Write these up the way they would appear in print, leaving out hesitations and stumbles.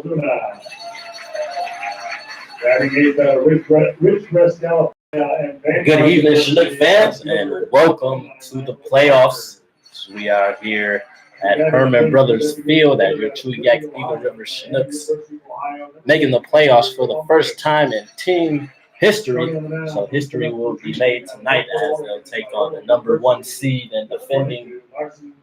Good evening, Chinook fans, and welcome to the playoffs. We are here at Herman Brothers Field at your Chugiak Eagle River Chinooks, making the playoffs for the first time in team history. So history will be made tonight as they'll take on the number 1 seed and defending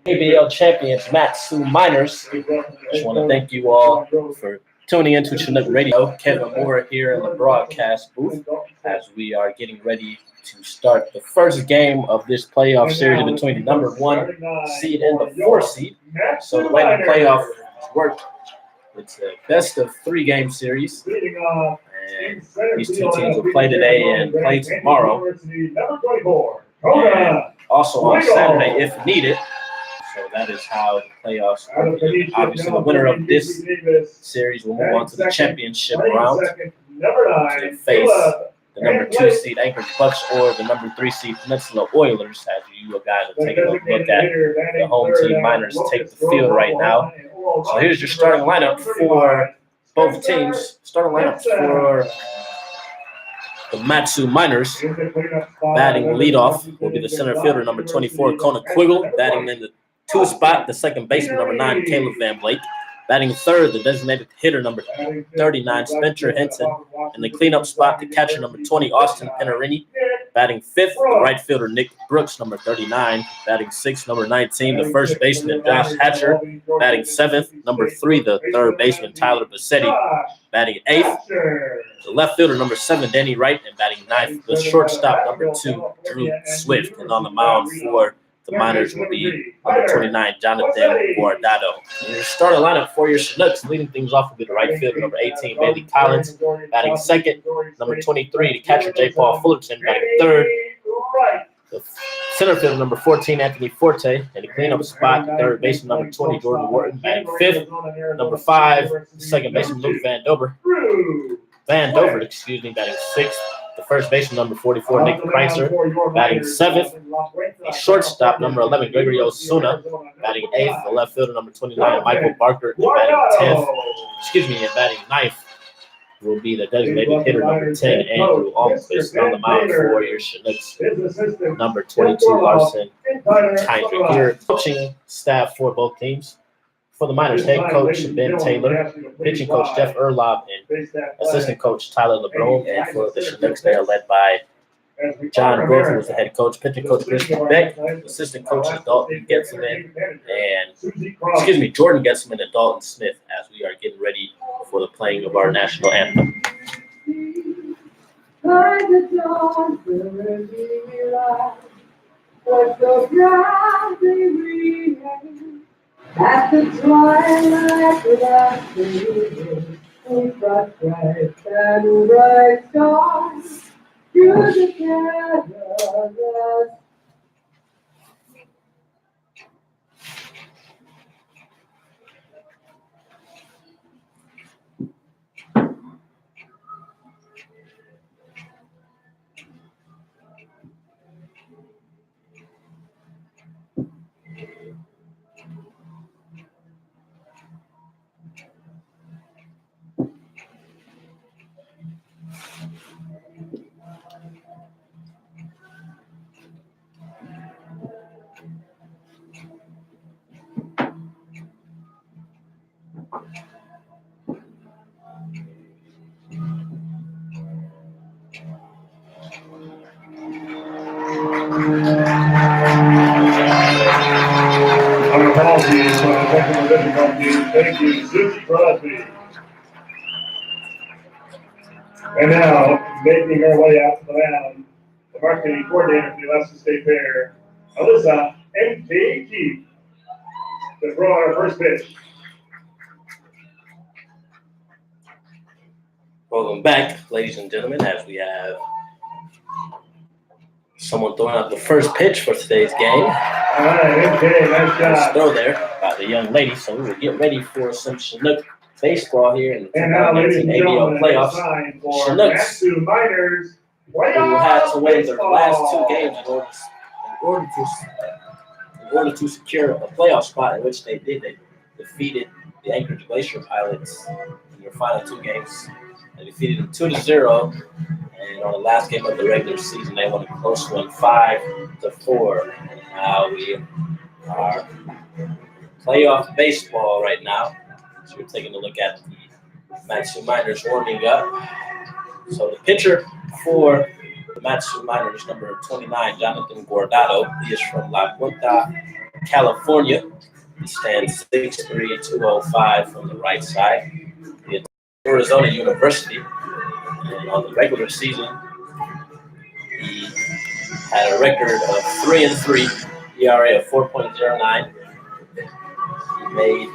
ABL champions Matsu Miners. Just want to thank you all for tuning into Chinook Radio. Kevin Moore here in the broadcast booth as we are getting ready to start the first game of this playoff series between the number 1 seed and the 4 seed. So the way the playoff work, it's a best of 3 game series. And these 2 teams will play today and play tomorrow. And also on Saturday if needed. So that is how the playoffs work. And obviously, the winner of this series will move on to the championship round to face the number 2 seed Anchorage Bucks or the number 3 seed Peninsula Oilers. As you guys are taking a look at the home team Miners take the field right now. So here's your starting lineup for both teams. Starting lineup for the Matsu Miners. Batting leadoff will be the center fielder, number 24, Kona Quiggle. Batting in the 2 spot, the second baseman, number 9, Caleb Van Blake. Batting third, the designated hitter, number 39, Spencer Henson. In the cleanup spot, the catcher, number 20, Austin Penarini. Batting fifth, the right fielder, Nick Brooks, number 39. Batting sixth, number 19, the first baseman, Josh Hatcher. Batting seventh, number 3, the third baseman, Tyler Bassetti. Batting eighth, the left fielder, number 7, Danny Wright. And batting ninth, the shortstop, number 2, Drew Swift. And on the mound for the Miners will be number 29, Jonathan Guardado. And your starting lineup for your Chinooks, leading things off will be the right fielder, number 18, Bailey Collins. Batting second, number 23, the catcher, J. Paul Fullerton. Batting third, the center fielder, number 14, Anthony Forte. And the cleanup spot, the third baseman, number 20, Jordan Wharton. Batting fifth, number 5, the second baseman, Luke Van Dover, batting sixth. The first baseman, number 44, Nick Kreitzer. Batting seventh, the shortstop, number 11, Gregory Osuna. Batting eighth, the left fielder, number 29, Michael Barker. And batting ninth will be the designated hitter, number 10, Andrew Almquist. On the mound for your Chinooks, number 22, Larson Kindred. Here, coaching staff for both teams. For the Miners, head coach Ben Taylor, pitching coach Jeff Erlob, and assistant coach Tyler LeBron. And for the Chinooks, they are led by John Grove, who is the head coach, pitching coach Christian Beck, assistant coaches Jordan Getzelman and Dalton Smith, as we are getting ready for the playing of our national anthem. At the twilight last evening, we brought bright and bright stars through the shadows. Our apologies for the technical difficulties. Thank you, Susie Crosby. And now, making her way out to the mound, the marketing coordinator for the Alaska State Fair, Alyssa M.K. Keith, to throw out our first pitch. Welcome back, ladies and gentlemen, as we have someone throwing out the first pitch for today's game. All right, MK, nice job. Throw there by the young lady, so we will get ready for some Chinook baseball here in the And now, ladies and ABL gentlemen, Playoffs. it's time for Chinooks, Matsu Miners who had to win their baseball. last 2 games in order to secure a playoff spot, in which they did. They defeated the Anchorage Glacier Pilots in their final 2 games. They defeated them 2-0. And on the last game of the regular season, they won a close one, 5-4. And now we are playoff baseball right now. So we're taking a look at the Matsu Miners warming up. So the pitcher for the Matsu Miners, number 29, Jonathan Guardado. He is from La Punta, California. He stands 6'3", 205 from the right side. He attended Arizona University. And on the regular season, he had a record of 3-3, ERA of 4.09. He made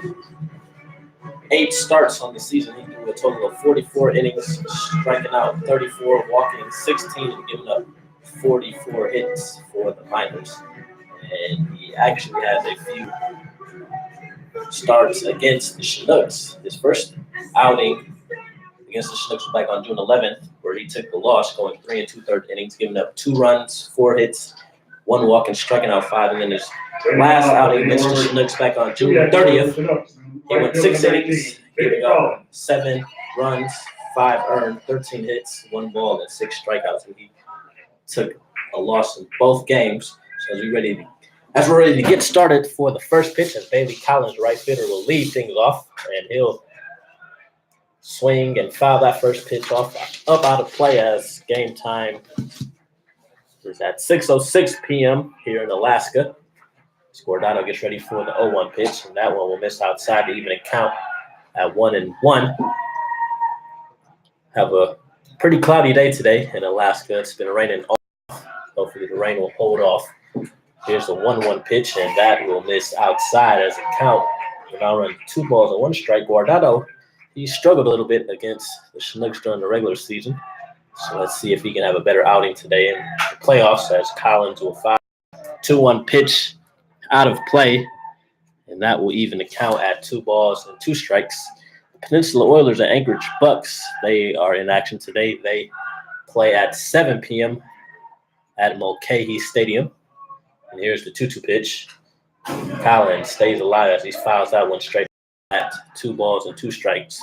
8 starts on the season. He threw a total of 44 innings, striking out 34, walking 16, and giving up 44 hits for the Miners. And he actually has a few starts against the Chinooks. His first outing against the Chinooks was back on June 11th, where he took the loss, going 3 2/3 innings, giving up 2 runs, 4 hits, 1 walk, and striking out 5. And then his last outing against the Chinooks back on June 30th, he went 6 innings, giving up 7 runs, 5 earned, 13 hits, 1 ball, and 6 strikeouts. And he took a loss in both games. So we're ready to get started for the first pitch, as Bailey Collins, right fielder, will lead things off, and he'll swing and foul that first pitch off up out of play, as game time is at 6:06 p.m. here in Alaska. Guardado gets ready for the 0-1 pitch, and that one will miss outside to even a count at 1-1. Have a pretty cloudy day today in Alaska. It's been raining off. Hopefully the rain will hold off. Here's the 1-1 pitch, and that will miss outside as a count. We're now running 2 balls and 1 strike. Guardado, he struggled a little bit against the Chinooks during the regular season. So let's see if he can have a better outing today in the playoffs, as Collins will foul 2-1 pitch out of play, and that will even the count at 2 balls and 2 strikes. The Peninsula Oilers and Anchorage Bucks, they are in action today. They play at 7 p.m. at Mulcahy Stadium. And here's the 2-2 pitch. Collins stays alive as he fouls that one straight at 2 balls and 2 strikes.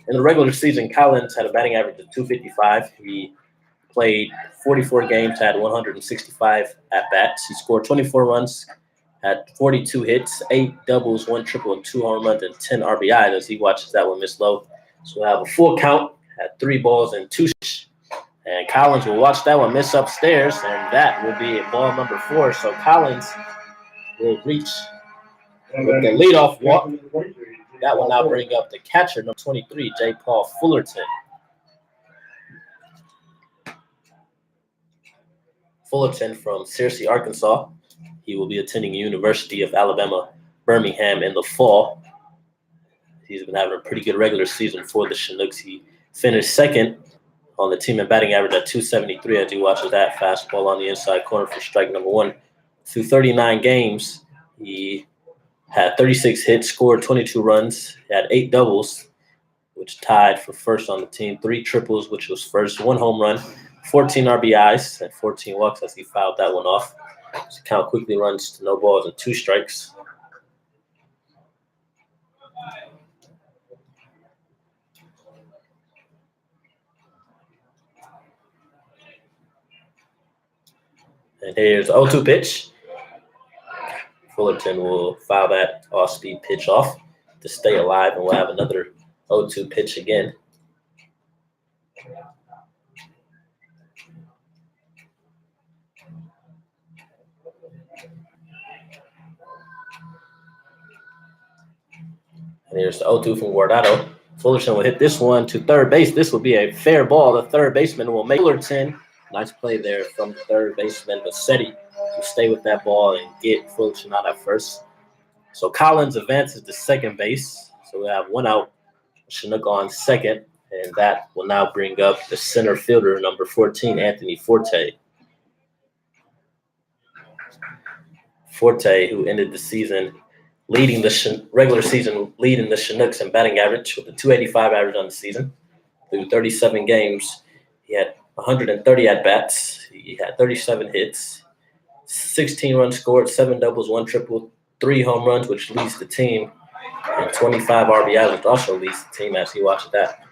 In the regular season, Collins had a batting average of .255. He played 44 games, had 165 at-bats. He scored 24 runs, had 42 hits, 8 doubles, 1 triple, and 2 home runs, and 10 RBIs as he watches that one miss low. So we'll have a full count at 3 balls and 2 strikes. And Collins will watch that one miss upstairs, and that will be ball number 4. So Collins will reach with the leadoff walk. That will now bring up the catcher, number 23, J. Paul Fullerton. Fullerton from Searcy, Arkansas. He will be attending University of Alabama, Birmingham in the fall. He's been having a pretty good regular season for the Chinooks. He finished second on the team in batting average at .273 as he watches that fastball on the inside corner for strike number 1. Through 39 games, he had 36 hits, scored 22 runs, he had 8 doubles, which tied for first on the team, 3 triples, which was first, 1 home run, 14 RBIs, and 14 walks as he fouled that one off. So count quickly runs to no balls and 2 strikes. And here's the 0-2 pitch. Fullerton will foul that off-speed pitch off to stay alive, and we'll have another 0-2 pitch again. And here's the 0-2 from Guardado. Fullerton will hit this one to third base. This will be a fair ball. The third baseman will make Fullerton. Nice play there from the third baseman, Vassetti, to stay with that ball and get Fullerton out at first. So Collins advances to second base. So we have 1 out, Chinook on second, and that will now bring up the center fielder, number 14, Anthony Forte. Forte, who ended the season leading the regular season, leading the Chinooks in batting average with a .285 average on the season. Through 37 games, he had 130 at-bats. He had 37 hits, 16 runs scored, 7 doubles, 1 triple, 3 home runs, which leads the team and 25 RBIs, which also leads the team as he watches that.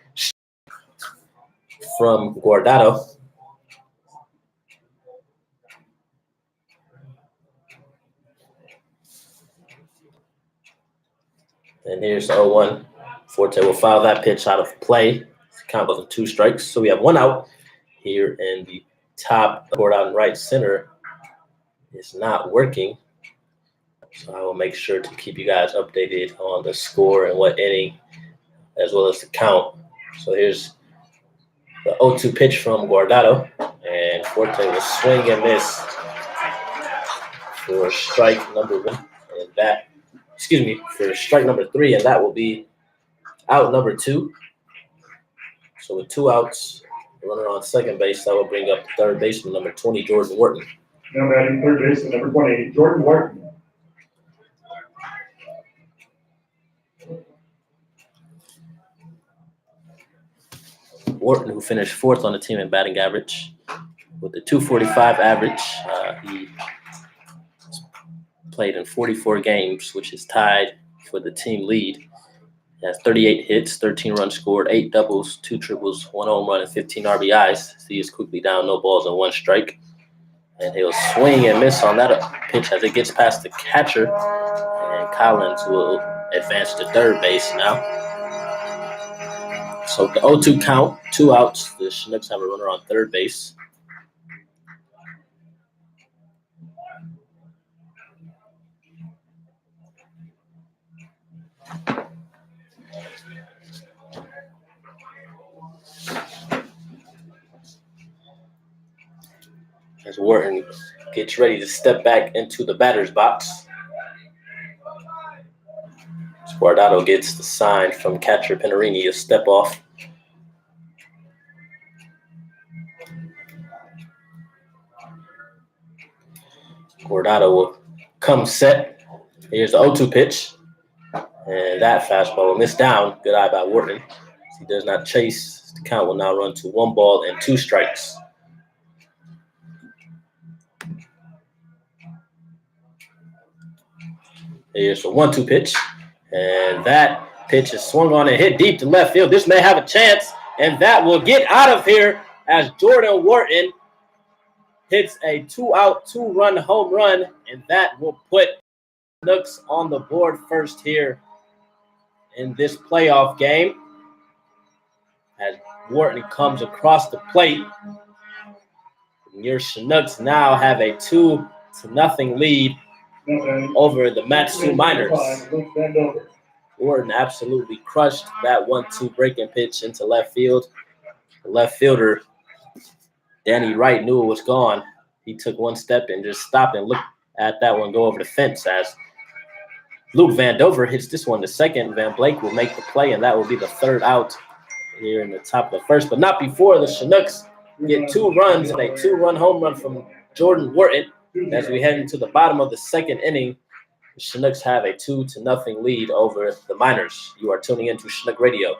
From Guardado. And here's the 0-1. Forte will foul that pitch out of play. Count was 2 strikes. So we have 1 out here in the top board out in right center. It's not working. So I will make sure to keep you guys updated on the score and what inning, as well as the count. So here's the 0-2 pitch from Guardado. And Forte will swing and miss for strike number 1. And that, for strike number 3. And that will be out number 2. So with 2 outs, runner on second base, that will bring up third baseman number 20, Jordan Wharton. Now batting third baseman number 20, Jordan Wharton. Wharton, who finished 4th on the team in batting average with a 245 average. He played in 44 games, which is tied for the team lead. He has 38 hits, 13 runs scored, 8 doubles, 2 triples, 1 home run, and 15 RBIs. So he is quickly down, no balls and 1 strike. And he'll swing and miss on that pitch as it gets past the catcher. And Collins will advance to third base now. So the 0-2 count, 2 outs. The Chinooks have a runner on third base. As Wharton gets ready to step back into the batter's box. Guardado gets the sign from catcher Penarini to step off. Guardado will come set. Here's the 0-2 pitch. And that fastball will miss down. Good eye by Wharton. He does not chase. The count will now run to 1 ball and 2 strikes. Here's the 1-2 pitch. And that pitch is swung on and hit deep to left field. This may have a chance. And that will get out of here as Jordan Wharton hits a 2-out, 2-run home run. And that will put Chinooks on the board first here in this playoff game. As Wharton comes across the plate. Your Chinooks now have a 2-0 lead over the Matsu Miners. Wharton absolutely crushed that 1-2 breaking pitch into left field. The left fielder, Danny Wright, knew it was gone. He took 1 step and just stopped and looked at that one go over the fence as Luke Vandover hits this one to second. Van Blake will make the play, and that will be the 3rd out here in the top of the 1st, but not before the Chinooks get 2 runs and a 2-run home run from Jordan Wharton. As we head into the bottom of the 2nd inning, the Chinooks have a 2-0 lead over the Miners. You are tuning into Chinook Radio.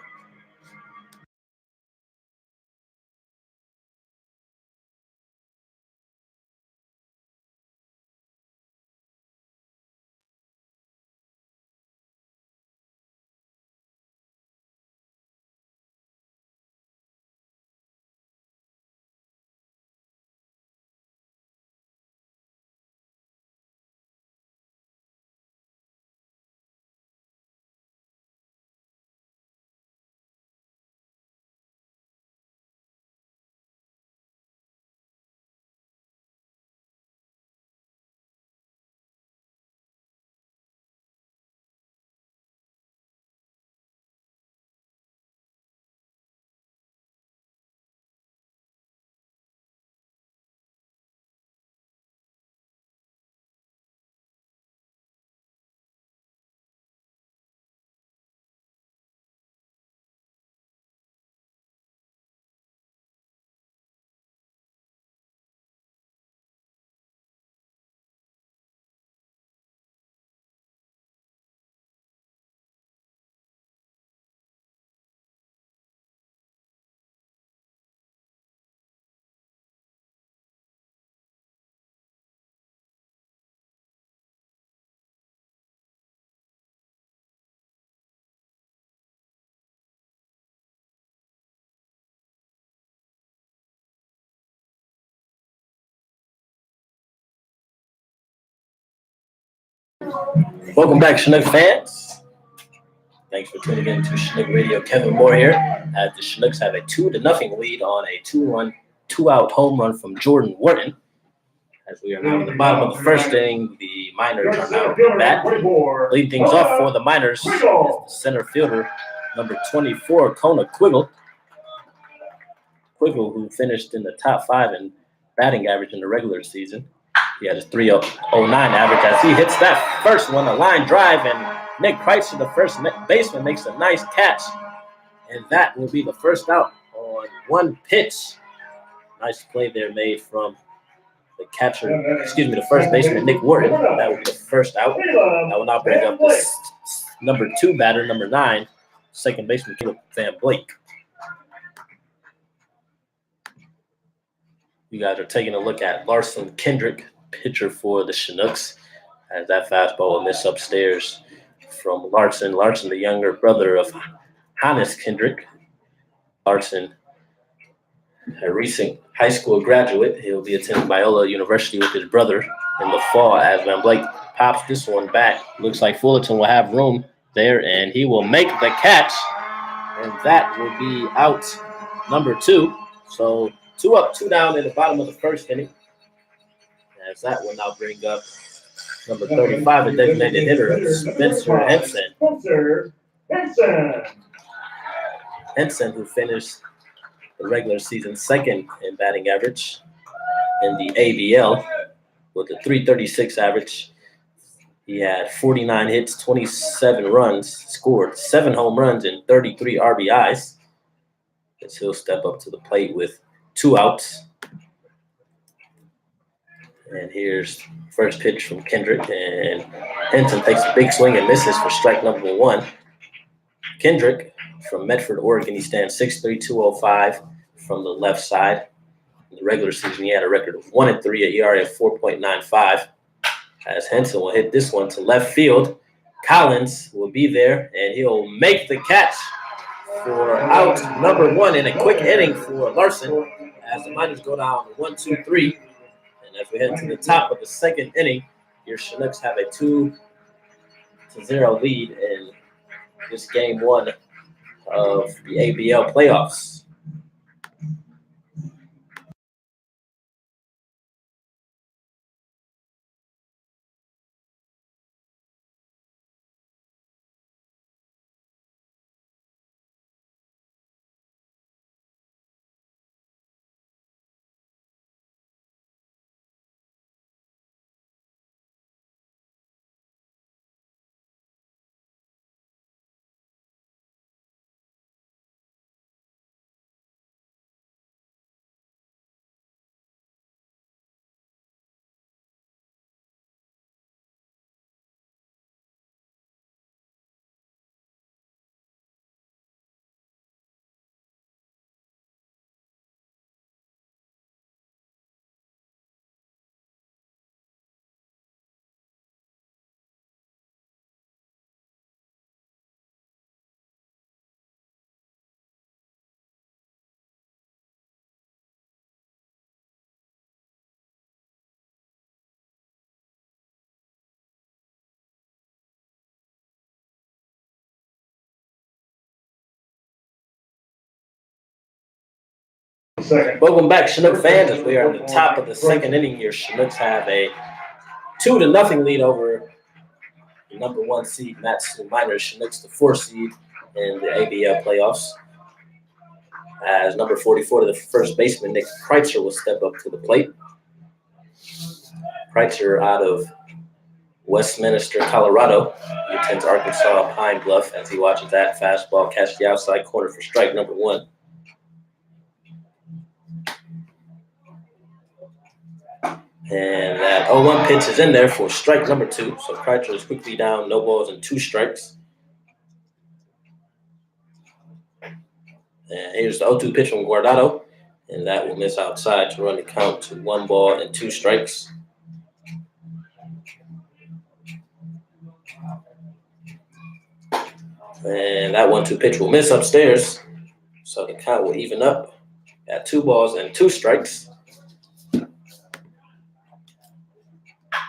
Welcome back, Chinook fans. Thanks for tuning in to Chinook Radio. Kevin Moore here. As the Chinooks have a 2-0 lead on a 2-out home run from Jordan Wharton. As we are now in the bottom of the first inning, the Miners are now back. Leading things off for the Miners is the center fielder, number 24, Kona Quiggle. Quiggle, who finished in the top 5 in batting average in the regular season. He has a 3.09 average as he hits that first one, a line drive, and Nick Kreitzer, the first baseman, makes a nice catch. And that will be the first out on one pitch. Nice play there made from the first baseman, Nick Wharton. That will be the first out. That will now bring up the number 2 batter, number 9, second baseman, Caleb Van Blake. You guys are taking a look at Larson Kendrick, pitcher for the Chinooks, as that fastball will miss upstairs from Larson. Larson, the younger brother of Hannes Kendrick. Larson, a recent high school graduate. He'll be attending Biola University with his brother in the fall as Van Blake pops this one back. Looks like Fullerton will have room there, and he will make the catch. And that will be out number 2. So 2 up, 2 down in the bottom of the first inning. As that will now bring up number 35, the designated hitter, Spencer Henson. Henson, who finished the regular season second in batting average in the ABL with a 336 average. He had 49 hits, 27 runs, scored 7 home runs and 33 RBIs. As he'll step up to the plate with 2 outs. And here's first pitch from Kendrick, and Henson takes a big swing and misses for strike number 1. Kendrick from Medford, Oregon, he stands 6'3", 205 from the left side. In the regular season, he had a record of 1-3, an ERA of 4.95. As Henson will hit this one to left field, Collins will be there, and he'll make the catch for out number 1 in a quick inning for Larson. As the Miners go down 1-2-3. And as we head to the top of the second inning, your Chinooks have a 2-0 lead in this game 1 of the ABL Playoffs. Welcome back, Chinook fans. As we are at the top of the second inning here, Chinooks have a 2-0 lead over the number 1 seed, Matson Miners. Chinooks, the 4 seed in the ABL playoffs. As number 44, the first baseman, Nick Kreitzer, will step up to the plate. Kreitzer out of Westminster, Colorado. He attends Arkansas Pine Bluff as he watches that fastball catch the outside corner for strike number 1. And that 0-1 pitch is in there for strike number 2. So Kreitzer is quickly down, no balls and 2 strikes. And here's the 0-2 pitch from Guardado. And that will miss outside to run the count to 1 ball and 2 strikes. And that 1-2 pitch will miss upstairs. So the count will even up at 2 balls and 2 strikes.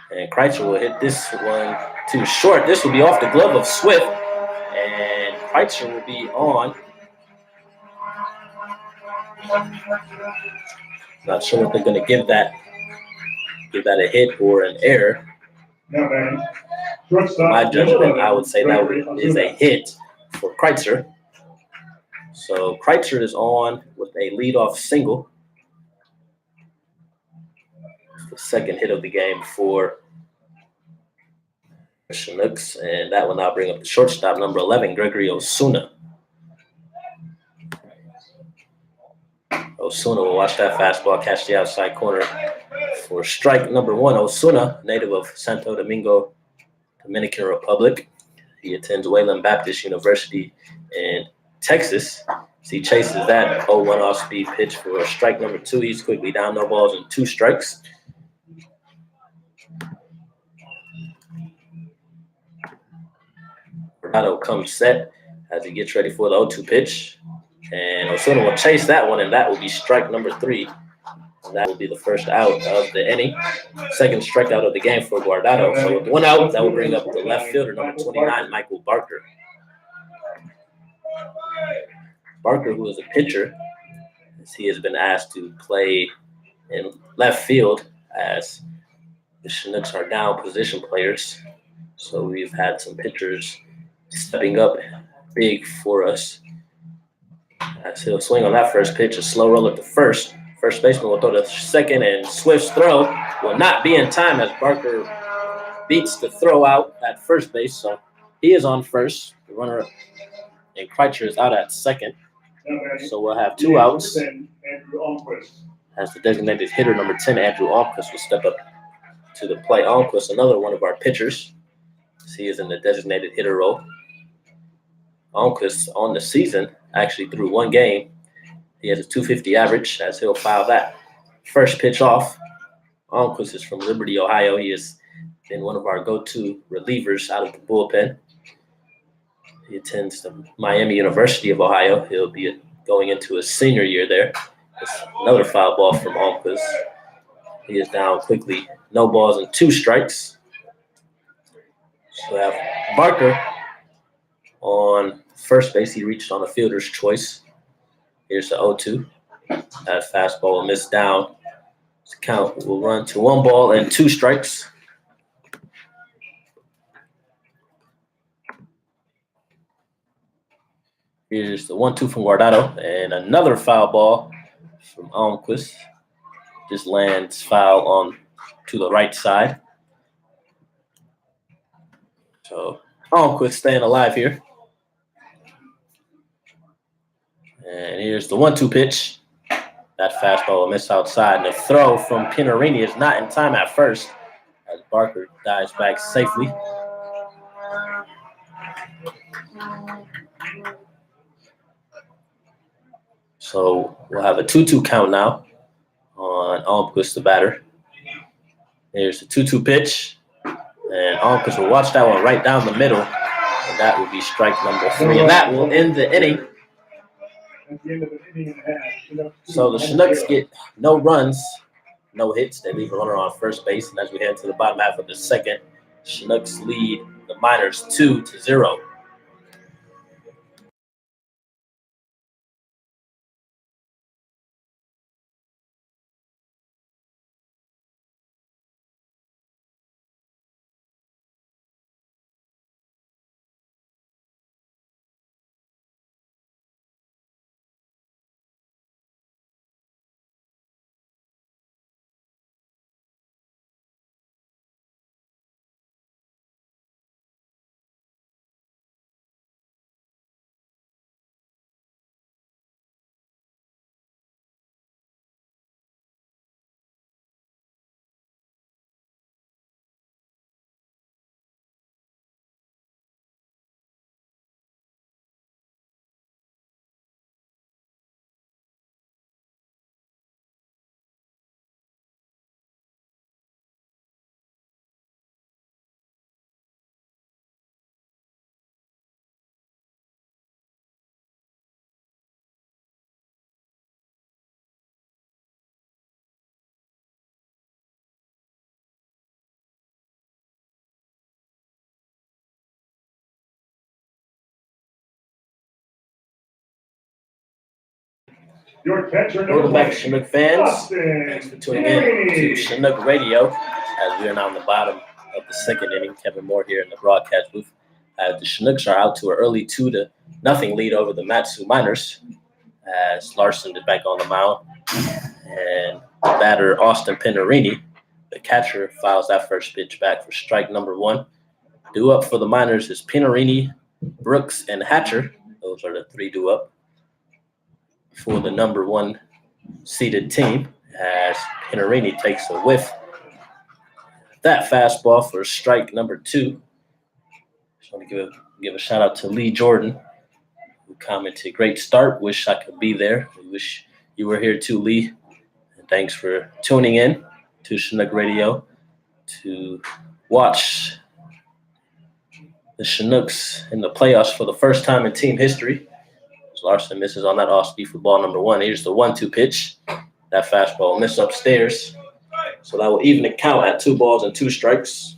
And Kreitzer will hit this one too short. This will be off the glove of Swift, and Kreitzer will be on. Not sure if they're going to give that a hit or an error. No, man. Shortstop. My judgment, I would say that is a hit for Kreitzer. So Kreitzer is on with a leadoff single. It's the second hit of the game for Chinooks, and that will now bring up the shortstop, number 11, Gregory Osuna. Osuna will watch that fastball catch the outside corner for strike number 1. Osuna, native of Santo Domingo, Dominican Republic. He attends Wayland Baptist University in Texas. So he chases that 0-1 off-speed pitch for strike number 2. He's quickly down, no balls and 2 strikes. Renato comes set as he gets ready for the 0-2 pitch. And Osuna will chase that one, and that will be strike number 3. And that will be the first out of the inning. Second strikeout of the game for Guardado. So with 1 out, that will bring up the left fielder, number 29, Michael Barker. Barker, who is a pitcher, as he has been asked to play in left field as the Chinooks are down position players. So we've had some pitchers stepping up big for us. As he'll swing on that first pitch, a slow roll at the first. First baseman will throw to second, and Swift's throw will not be in time as Barker beats the throw out at first base. So he is on first. The runner and Kreitzer is out at second. So we'll have 2 outs. As the designated hitter, number 10, Andrew Almquist, will step up to the plate. Almquist, another one of our pitchers. He is in the designated hitter role. Almquist on the season actually threw 1 game. He has a .250 average as he'll foul that first pitch off. Almquist is from Liberty, Ohio. He has been one of our go-to relievers out of the bullpen. He attends the Miami University of Ohio. He'll be going into his senior year there. It's another foul ball from Almquist. He is down quickly. No balls and 2 strikes. So we have Barker on first base. He reached on a fielder's choice. Here's the 0-2. That fastball will miss down. This count will run to 1 ball and 2 strikes. Here's the 1-2 from Guardado, and another foul ball from Almquist. Just lands foul on to the right side. So Almquist staying alive here. And here's the 1-2 pitch. That fastball will miss outside. And the throw from Pinarini is not in time at first as Barker dives back safely. So we'll have a 2-2 count now on Almquist, the batter. Here's the 2-2 pitch. And Almquist will watch that one right down the middle. And that will be strike number 3. And that will end the inning. So the Chinooks get no runs, no hits. They leave a runner on first base. And as we head to the bottom half of the second, Chinooks lead the Miners 2-0. Your catcher, Welcome back, number Chinook fans. Austin Thanks for tuning in to Chinook Radio as we are now in the bottom of the second inning. Kevin Moore here in the broadcast booth. As the Chinooks are out to an early 2-0 lead over the Matsu Miners, as Larson is back on the mound, and batter Austin Pinarini, the catcher, fouls that first pitch back for strike number 1. Due up for the Miners is Pinarini, Brooks, and Hatcher. Those are the 3 due up for the number 1 seeded team, as Pinarini takes a whiff. That fastball for strike number 2. Just want to give a shout out to Lee Jordan, who commented, "Great start. Wish I could be there." We wish you were here too, Lee. And thanks for tuning in to Chinook Radio to watch the Chinooks in the playoffs for the first time in team history. Larson misses on that off-speed for ball number 1. Here's the 1-2 pitch. That fastball missed upstairs. So that will even the count at 2 balls and 2 strikes.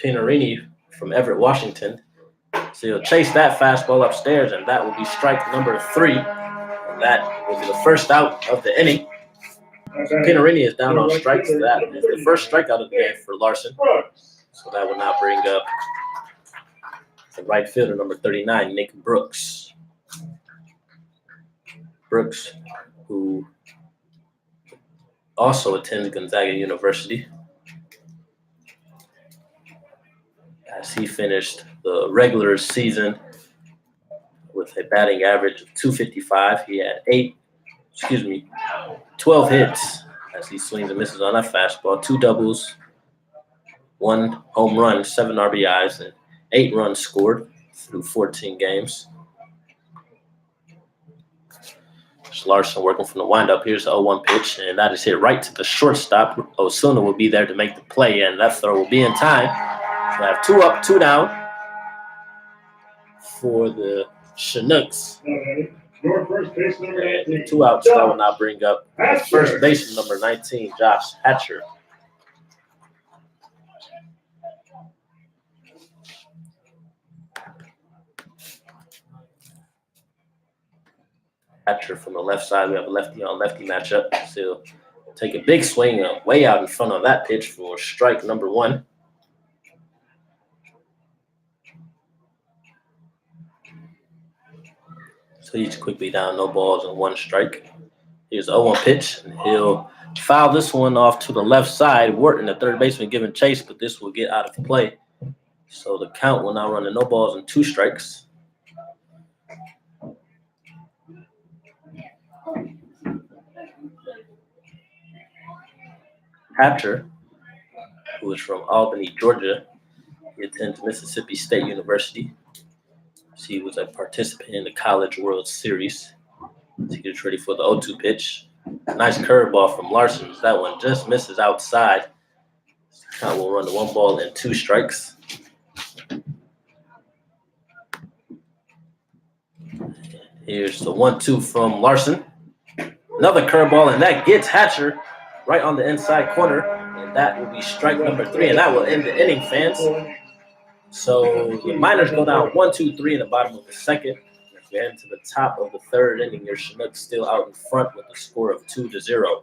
Pinarini from Everett, Washington. So he'll chase that fastball upstairs, and that will be strike number 3. And that will be the first out of the inning. Pinarini is down on strikes. That is the first strikeout of the game for Larson. So that will now bring up the right fielder, number 39, Nick Brooks. Brooks, who also attends Gonzaga University, as he finished the regular season with a batting average of .255. He had 12 hits as he swings and misses on that fastball, 2 doubles, 1 home run, 7 RBIs, and 8 runs scored through 14 games. Larson working from the windup. Here's the 0-1 pitch, and that is hit right to the shortstop. Osuna will be there to make the play, and that throw will be in time. So I have 2 up, 2 down for the Chinooks. Your first base number 19. 2 outs. That will now bring up first baseman number 19, Josh Hatcher. Hatcher from the left side. We have a lefty on lefty matchup. So he'll take a big swing way out in front of that pitch for strike number 1. So he's quickly down, no balls and 1 strike. Here's the 0-1 pitch, and he'll foul this one off to the left side. Wharton, the third baseman, giving chase, but this will get out of play. So the count will now run to no balls and 2 strikes. Hatcher, who is from Albany, Georgia, he attends Mississippi State University. He was a participant in the College World Series. He gets ready for the 0-2 pitch. Nice curveball from Larson. That one just misses outside. Count will run to 1 ball and 2 strikes. Here's the 1-2 from Larson. Another curveball, and that gets Hatcher right on the inside corner. And that will be strike number 3, and that will end the inning, fans. So the Miners go down 1-2-3 in the bottom of the second. As we head to the top of the third inning, your Chinooks still out in front with a score of 2-0.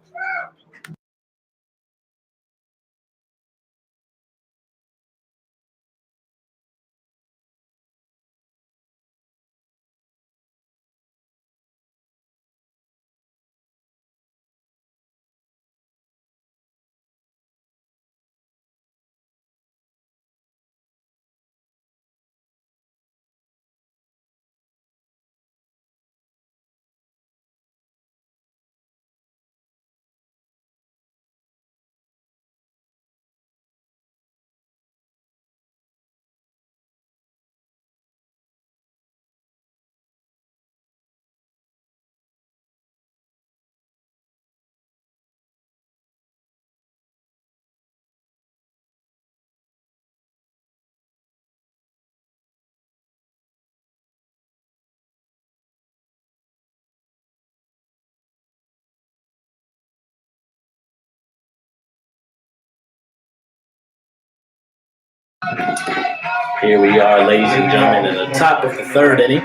Here we are, ladies and gentlemen, in the top of the third inning.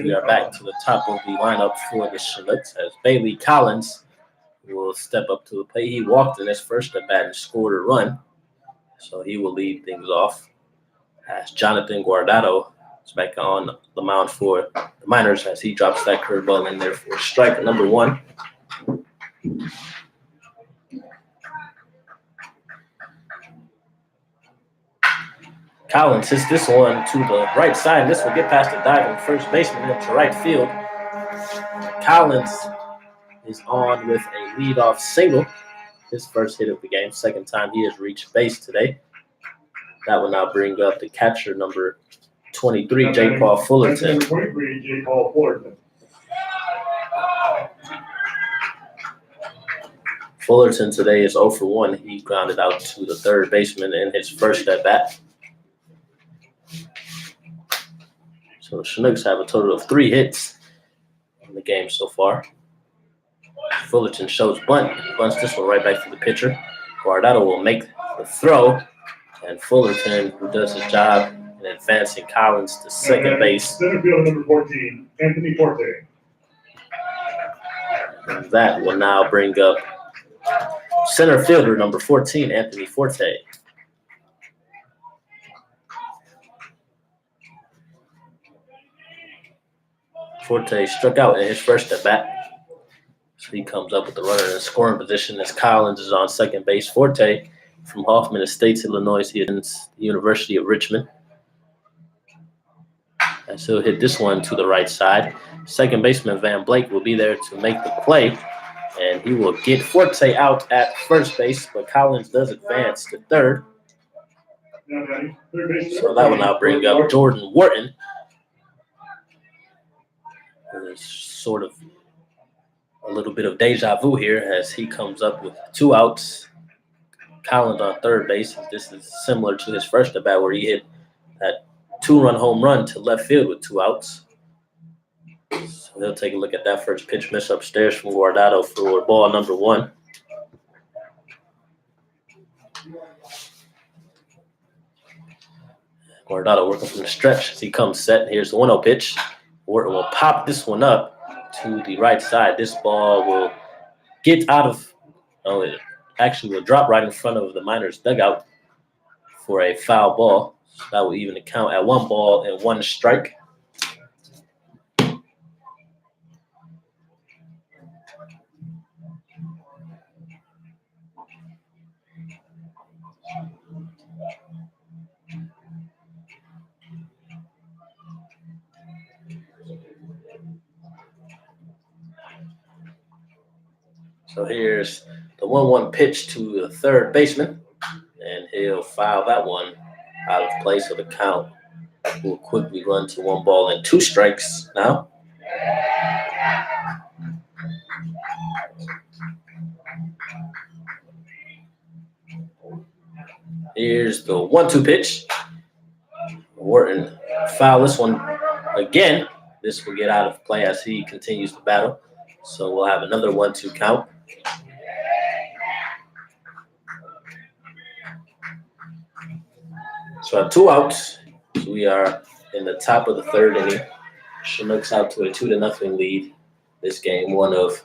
We are back to the top of the lineup for the Chinooks as Bailey Collins will step up to the plate. He walked in his first at bat and scored a run, so he will lead things off. As Jonathan Guardado is back on the mound for the Miners as he drops that curveball in there for strike number one. Collins hits this one to the right side. This will get past the diving first baseman into right field. Collins is on with a leadoff single. His first hit of the game, second time he has reached base today. That will now bring up the catcher number 23, J. Paul Fullerton. Number 23, J. Paul Fullerton. Fullerton today is 0 for 1. He grounded out to the third baseman in his first at bat. So the Chinooks have a total of 3 hits in the game so far. Fullerton shows bunt, bunts this one right back to the pitcher. Guardado will make the throw, and Fullerton, who does his job in advancing Collins to second base. Center fielder number 14, Anthony Forte. And that will now bring up center fielder number 14, Anthony Forte. Forte struck out in his first at bat. So he comes up with the runner in scoring position as Collins is on second base. Forte from Hoffman Estates, Illinois. He attends the University of Richmond. And so he'll hit this one to the right side. Second baseman Van Blake will be there to make the play. And he will get Forte out at first base, but Collins does advance to third. So that will now bring up Jordan Wharton. There's sort of a little bit of deja vu here as he comes up with 2 outs. Collins on third base. This is similar to his first at bat where he hit that 2-run home run to left field with 2 outs. So he'll take a look at that first pitch miss upstairs from Guardado for ball number 1. Guardado working from the stretch as he comes set. Here's the 1-0 pitch. Wharton will pop this one up to the right side. This ball will get out of it actually will drop right in front of the Miners' dugout for a foul ball. So that will even count at 1 ball and 1 strike. So here's the 1-1 pitch to the third baseman, and he'll foul that one out of play. So the count will quickly run to 1 ball and 2 strikes now. Here's the 1-2 pitch. Wharton foul this one again. This will get out of play as he continues to battle. So we'll have another 1-2 count. So at 2 outs, we are in the top of the third inning. Chinooks out to a 2-0 lead. This game, one of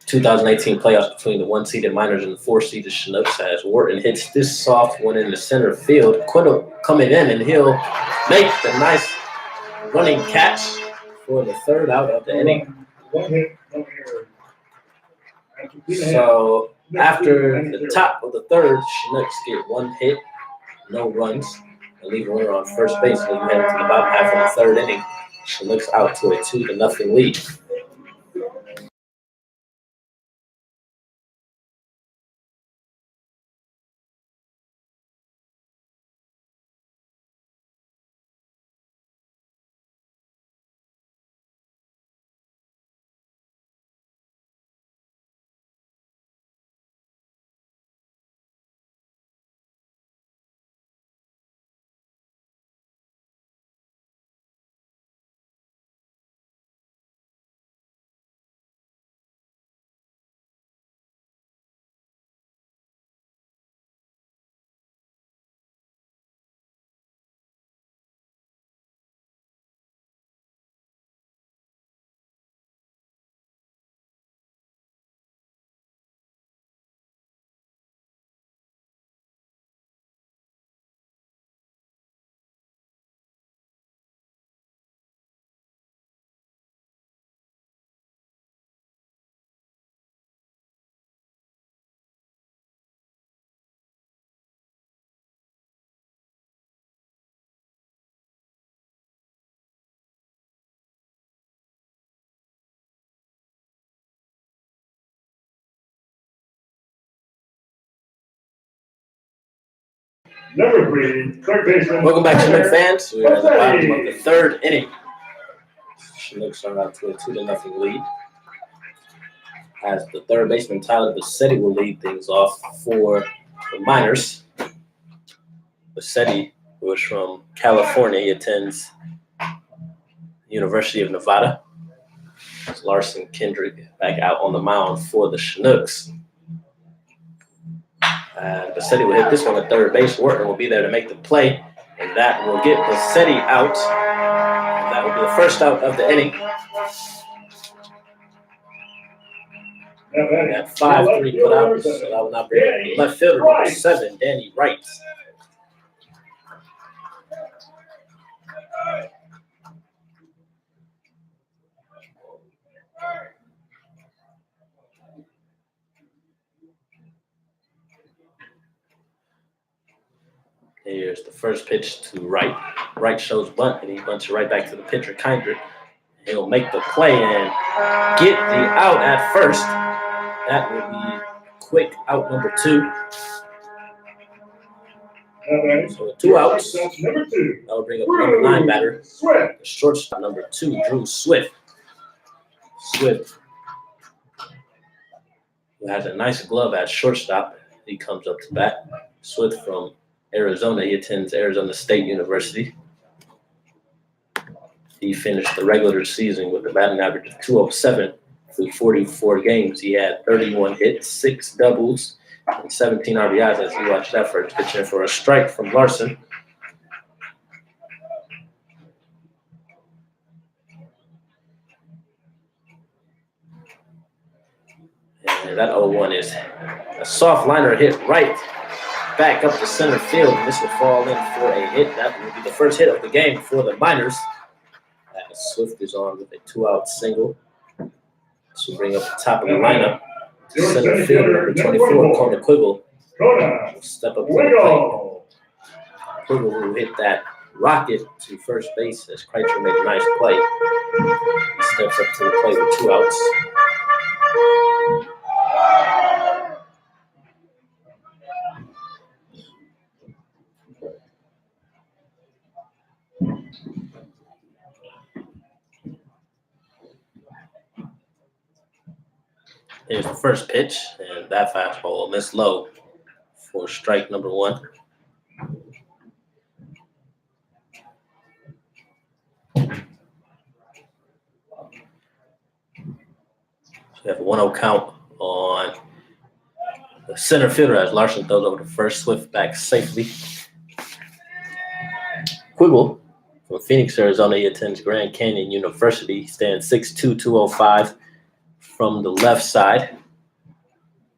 2018 playoffs between the 1-seeded Miners and the 4-seeded Chinooks as Wharton hits this soft one in the center field. Quinn coming in, and he'll make the nice running catch for the third out of the inning. So after the top of the third, Chinooks get 1 hit, no runs, and leave a runner on first base as we head into the bottom half of the third inning. Chinooks out to a 2-0 lead. Number 3, third baseman. Welcome back, Chinook fans. We're at the bottom of the third inning. Chinooks are out to a 2-0 lead. As the third baseman, Tyler Bassetti, will lead things off for the Miners. Bassetti, who is from California, he attends University of Nevada. It's Larson Kendrick back out on the mound for the Chinooks. And Bassetti will hit this one at third base. Wharton will be there to make the play, and that will get Bassetti out. And that will be the first out of the inning. We had 5-3 put out, so that will not bring up left fielder number 7, Danny Wright. Here's the first pitch to Wright. Wright shows bunt, and he bunts it right back to the pitcher, Kindred. He'll make the play and get the out at first. That will be quick out number 2. So 2 outs. Number 2. That will bring up the number 9 batter. The shortstop number 2, Drew Swift. Swift, who has a nice glove at shortstop. He comes up to bat. Swift from Arizona. He attends Arizona State University. He finished the regular season with a batting average of .207 through 44 games. He had 31 hits, 6 doubles, and 17 RBIs as he watched that first pitch in for a strike from Larson. And that 0-1 is a soft liner hit right back up to center field. This will fall in for a hit. That will be the first hit of the game for the Miners. Swift is on with a 2-out single. This will bring up the top of the lineup. Center fielder number 24, Kona Quiggle, will step up to the plate. Quiggle will hit that rocket to first base as Kreitzer made a nice play. He steps up to the plate with 2 outs. Here's the first pitch, and that fastball missed low for strike number 1. So we have a 1-0 count on the center fielder as Larson throws over to first. Swift back safely. Quiggle from Phoenix, Arizona. He attends Grand Canyon University. He stands 6'2", 205 from the left side.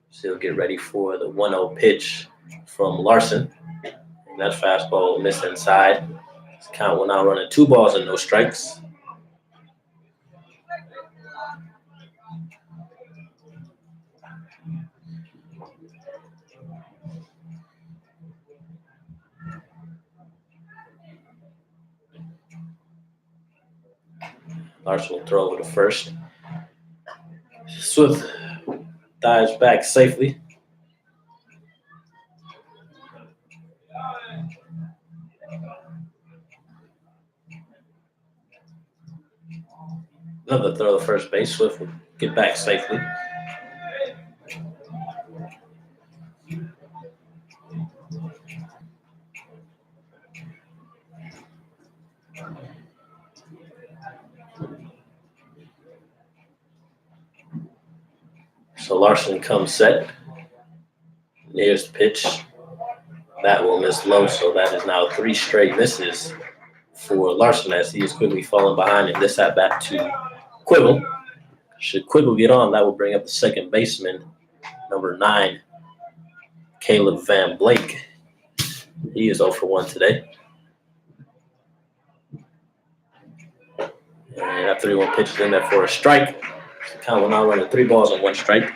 So he'll get ready for the 1-0 pitch from Larson. And that fastball missed inside. This count will now run at 2 balls and no strikes. Larson will throw over to first. Swift dives back safely. Another throw to first base. Swift will get back safely. So Larson comes set. Here's the pitch. That will miss low, so that is now 3 straight misses for Larson as he is quickly falling behind in this at-bat to Quiggle. Should Quiggle get on, that will bring up the second baseman, number 9, Caleb Van Blake. He is 0 for 1 today. And that 3-1 pitch is in there for a strike. The count will now run at 3 balls and 1 strike.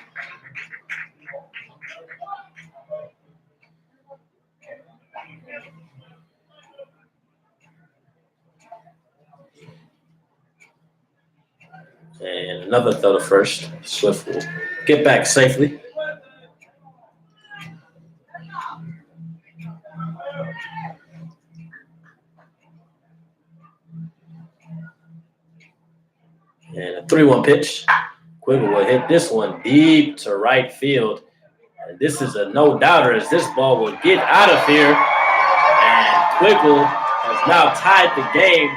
And another throw to first. Swift will get back safely. And a 3-1 pitch. Quiggle will hit this one deep to right field. And this is a no-doubter as this ball will get out of here. And Quiggle has now tied the game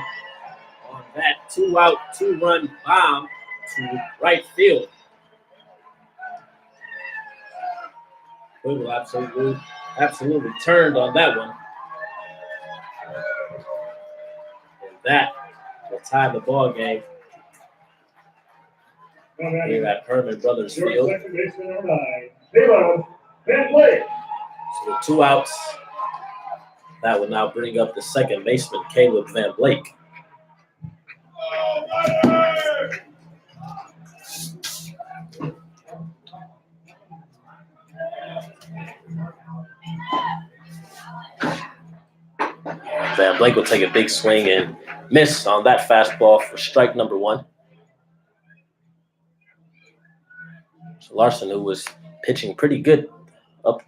on that 2-out, 2-run bomb to right field. Quiggle absolutely turned on that one. And that will tie the ball game here at Herman Brothers Field. Second baseman number 9, Van Blake. So with 2 outs, that will now bring up the second baseman, Caleb Van Blake. Van Blake will take a big swing and miss on that fastball for strike number 1. So Larson, who was pitching pretty good up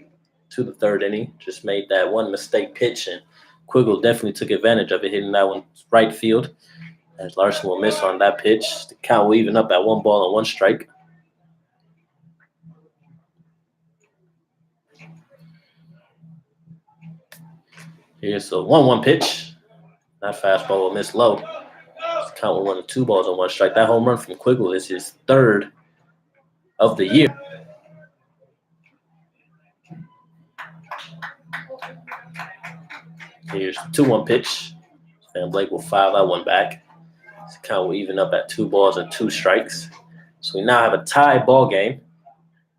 to the 3rd inning, just made that one mistake pitch, and Quiggle definitely took advantage of it, hitting that one right field. As Larson will miss on that pitch, the count will even up at 1 ball and 1 strike. Here's a 1-1 pitch. That fastball will miss low. The count will run to 2 balls and 1 strike. That home run from Quiggle is his 3rd of the year. Here's the 2-1 pitch. Van Blake will foul that one back. The count will even up at 2 balls and 2 strikes. So we now have a tie ball game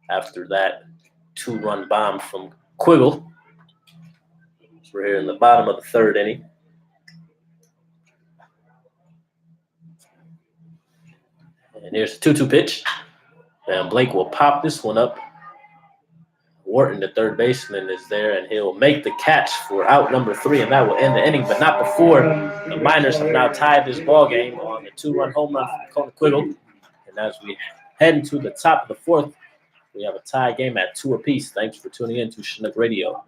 after that 2-run bomb from Quiggle. So we're here in the bottom of the 3rd inning. And here's the 2-2 pitch. Van Blake will pop this one up. Wharton, the 3rd baseman, is there, and he'll make the catch for out number 3, and that will end the inning, but not before the Miners have now tied this ball game on the 2-run home run from Quiggle. And as we head into the top of the 4th, we have a tie game at 2 apiece. Thanks for tuning in to Chinook Radio.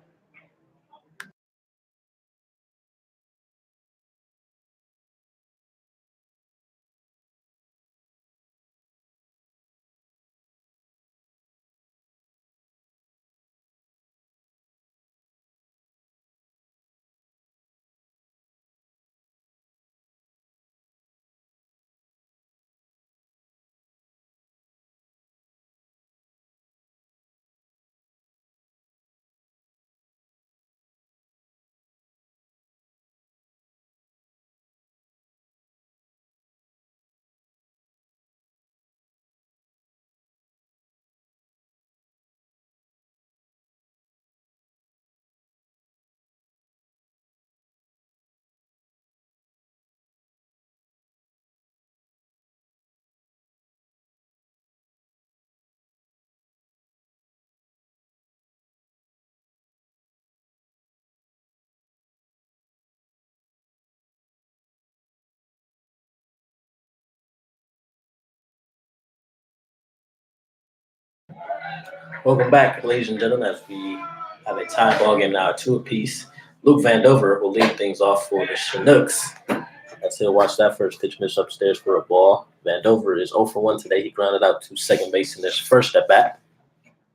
Welcome back, ladies and gentlemen, as we have a tie ball game now at 2 apiece. Luke Vandover will lead things off for the Chinooks. As he'll watch that first pitch miss upstairs for a ball. Vandover is 0 for 1 today. He grounded out to second base in his first at bat.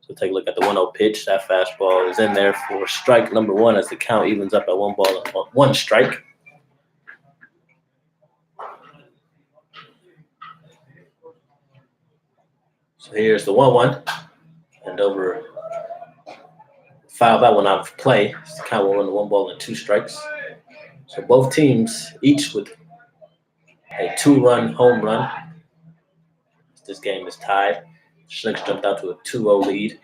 So take a look at the 1-0 pitch. That fastball is in there for strike number 1 as the count evens up at 1 ball and 1 strike. So here's the 1-1. Vandover fouled that one out of play. The count will run to 1 ball and 2 strikes. So both teams each with a 2-run home run. This game is tied. Chinooks jumped out to a 2-0 lead.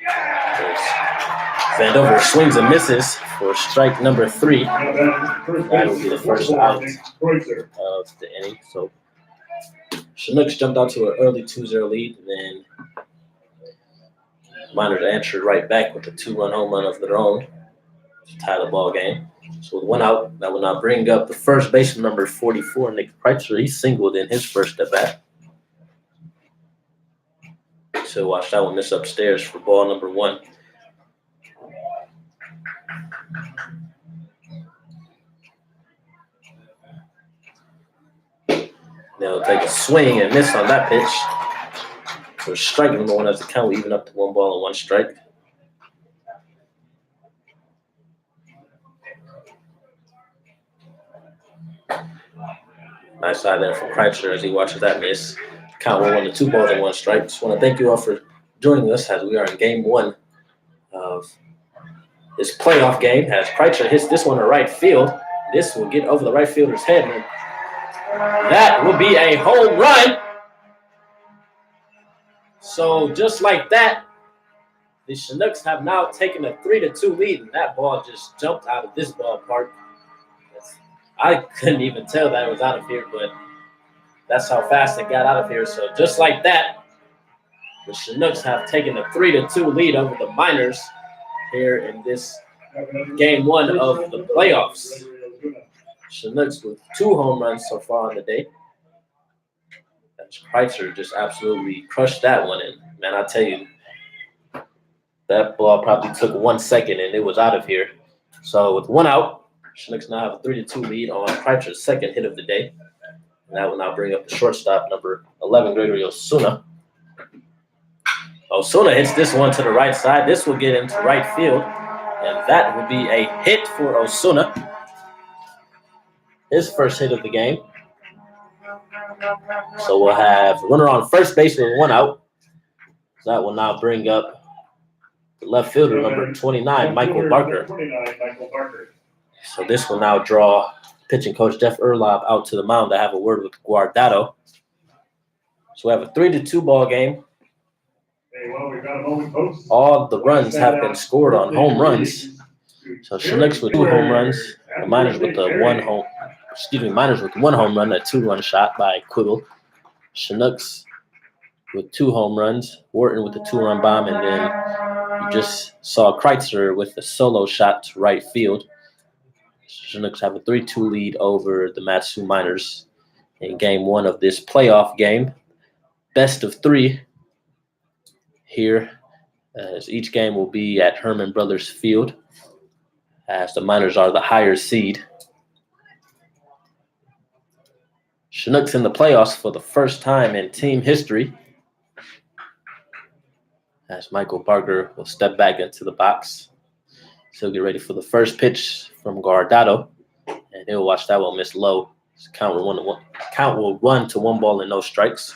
Vandover swings and misses for strike number 3. That will be the first out of the inning. So Chinooks jumped out to an early 2-0 lead, and then Miners answered right back with a 2-run home run of their own to tie the ball game. So with 1 out, that will now bring up the first baseman, number 44, Nick Preitzer. He singled in his first at bat. So watch that one miss upstairs for ball number 1. They'll take a swing and miss on that pitch. So strike number one as the count will even up to 1 ball and 1 strike. Nice side there from Kreitzer as he watches that miss. Count will 1 to 2 balls and 1 strike. Just want to thank you all for joining us as we are in game 1 of this playoff game. As Kreitzer hits this one to right field, this will get over the right fielder's head. And that will be a home run. So just like that, the Chinooks have now taken a 3-2 lead, and that ball just jumped out of this ballpark. I couldn't even tell that it was out of here, but that's how fast it got out of here. So just like that, the Chinooks have taken a 3-2 lead over the Miners here in this game 1 of the playoffs. Chinooks with 2 home runs so far on the day. Kreitzer just absolutely crushed that one. And, man, I tell you, that ball probably took 1 second, and it was out of here. So with 1 out, Chinooks now have a 3-2 lead on Kreitzer's second hit of the day. And that will now bring up the shortstop, number 11, Gregory Osuna. Osuna hits this one to the right side. This will get into right field, and that will be a hit for Osuna. His first hit of the game. So we'll have runner on first base with 1 out. So that will now bring up the left fielder, number 29, Michael Barker. So this will now draw pitching coach Jeff Erlob out to the mound to have a word with Guardado. So we have a 3-2 ball game. All the runs have been scored on home runs. So Chinooks with 2 home runs. The Miners with Miners with 1 home run, a 2-run shot by Quibble. Chinooks with 2 home runs. Wharton with a 2-run bomb, and then you just saw Kreitzer with a solo shot to right field. Chinooks have a 3-2 lead over the Matsu Miners in game 1 of this playoff game. Best of 3 here, as each game will be at Herman Brothers Field, as the Miners are the higher seed. Chinooks in the playoffs for the first time in team history, as Michael Barker will step back into the box. So he'll get ready for the first pitch from Guardado, and he'll watch that one miss low. So count will run to 1 ball and no strikes.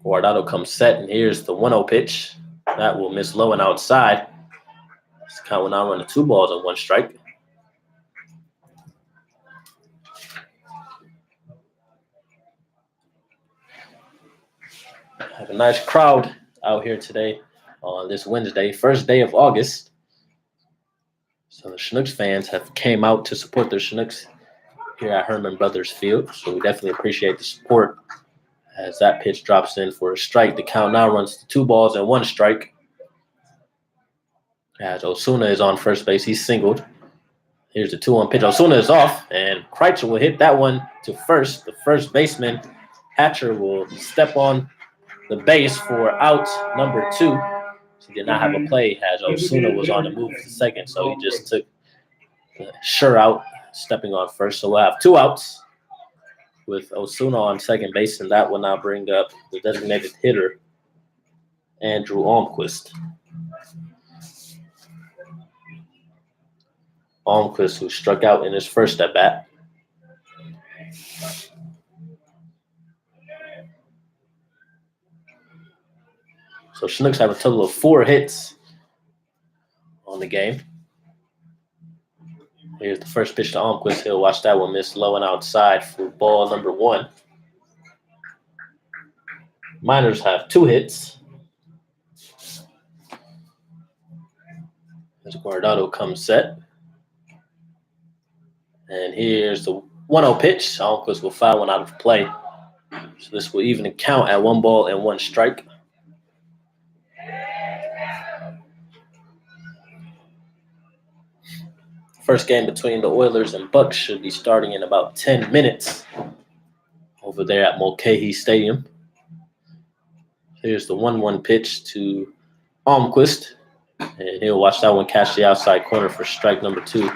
Guardado comes set, and here's the 1-0 pitch. That will miss low and outside. So count will now run to 2 balls and 1 strike. Have a nice crowd out here today on this Wednesday, first day of August. So the Chinooks fans have came out to support their Chinooks here at Herman Brothers Field. So we definitely appreciate the support. As that pitch drops in for a strike, the count now runs to 2 balls and 1 strike. As Osuna is on first base, he's singled. Here's the 2-1 pitch. Osuna is off, and Kreitzer will hit that one to first. The first baseman, Hatcher, will step on the base for out number 2. So he did not have a play as Osuna was on the move to second. So he just took the sure out, stepping on first. So we'll have 2 outs with Osuna on second base, and that will now bring up the designated hitter, Andrew Almquist. Almquist, who struck out in his first at-bat. So Chinooks have a total of 4 hits on the game. Here's the first pitch to Almquist. He'll watch that one miss low and outside for ball number 1. Miners have 2 hits. As Guardado comes set. And here's the 1-0 pitch. Almquist will foul one out of play. So this will even count at 1 ball and 1 strike. First game between the Oilers and Bucks should be starting in about 10 minutes over there at Mulcahy Stadium. Here's the 1-1 pitch to Almquist. And he'll watch that one catch the outside corner for strike number 2.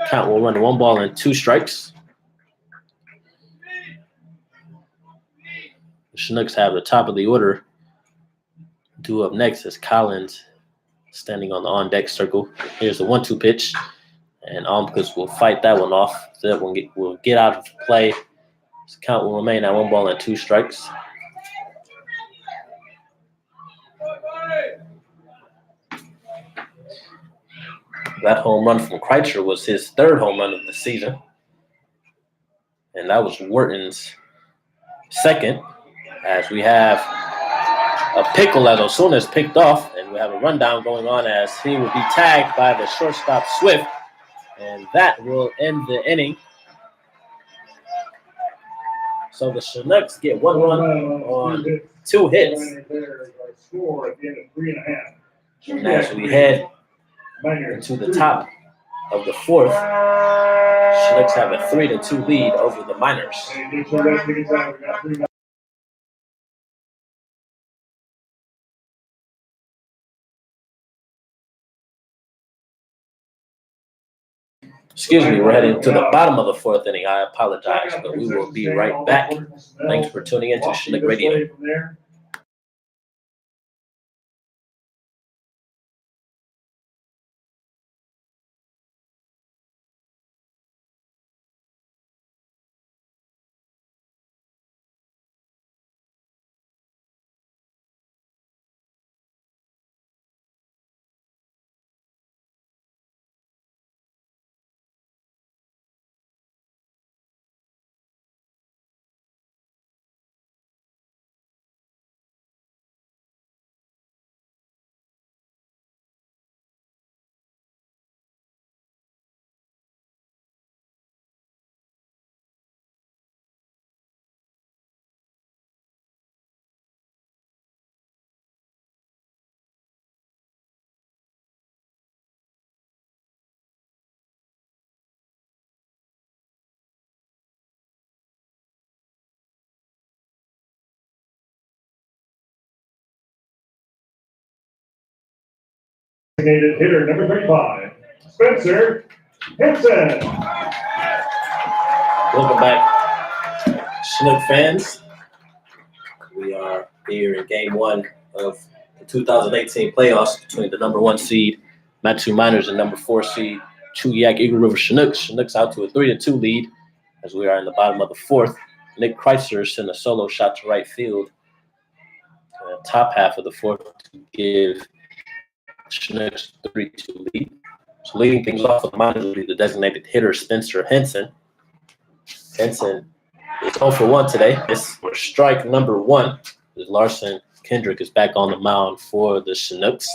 Count will run to 1 ball and 2 strikes. The Chinooks have the top of the order. Due up next is Collins standing on the on-deck circle. Here's the 1-2 pitch. And Omkus will fight that one off. That one will get out of play. His count will remain at 1 ball and 2 strikes. That home run from Kreitzer was his 3rd home run of the season. And that was Wharton's 2nd, as we have a pickle as Osuna's picked off, and we have a rundown going on as he will be tagged by the shortstop Swift, and that will end the inning. So the Chinooks get 1 run on 2 hits. And as we head into the top of the 4th, Chinooks have a 3-2 lead over the Miners. Excuse me, we're heading to the bottom of the 4th inning. I apologize, but we will be right back. Thanks for tuning in to Chinook Radio. Hitter number 35, Spencer Henson. Welcome back, Chinook fans. We are here in Game 1 of the 2018 playoffs between the number 1 seed, Matsu Miners, and number 4 seed, Chugiak Eagle River Chinooks. Chinooks out to a 3-2 lead as we are in the bottom of the 4th. Nick Kreitzer sent a solo shot to right field in the top half of the 4th to give Chinooks 3-2 lead. So leading things off with the Miners will be the designated hitter, Spencer Henson. Henson is 0 for 1 today. This for strike number 1. As Larson Kendrick is back on the mound for the Chinooks.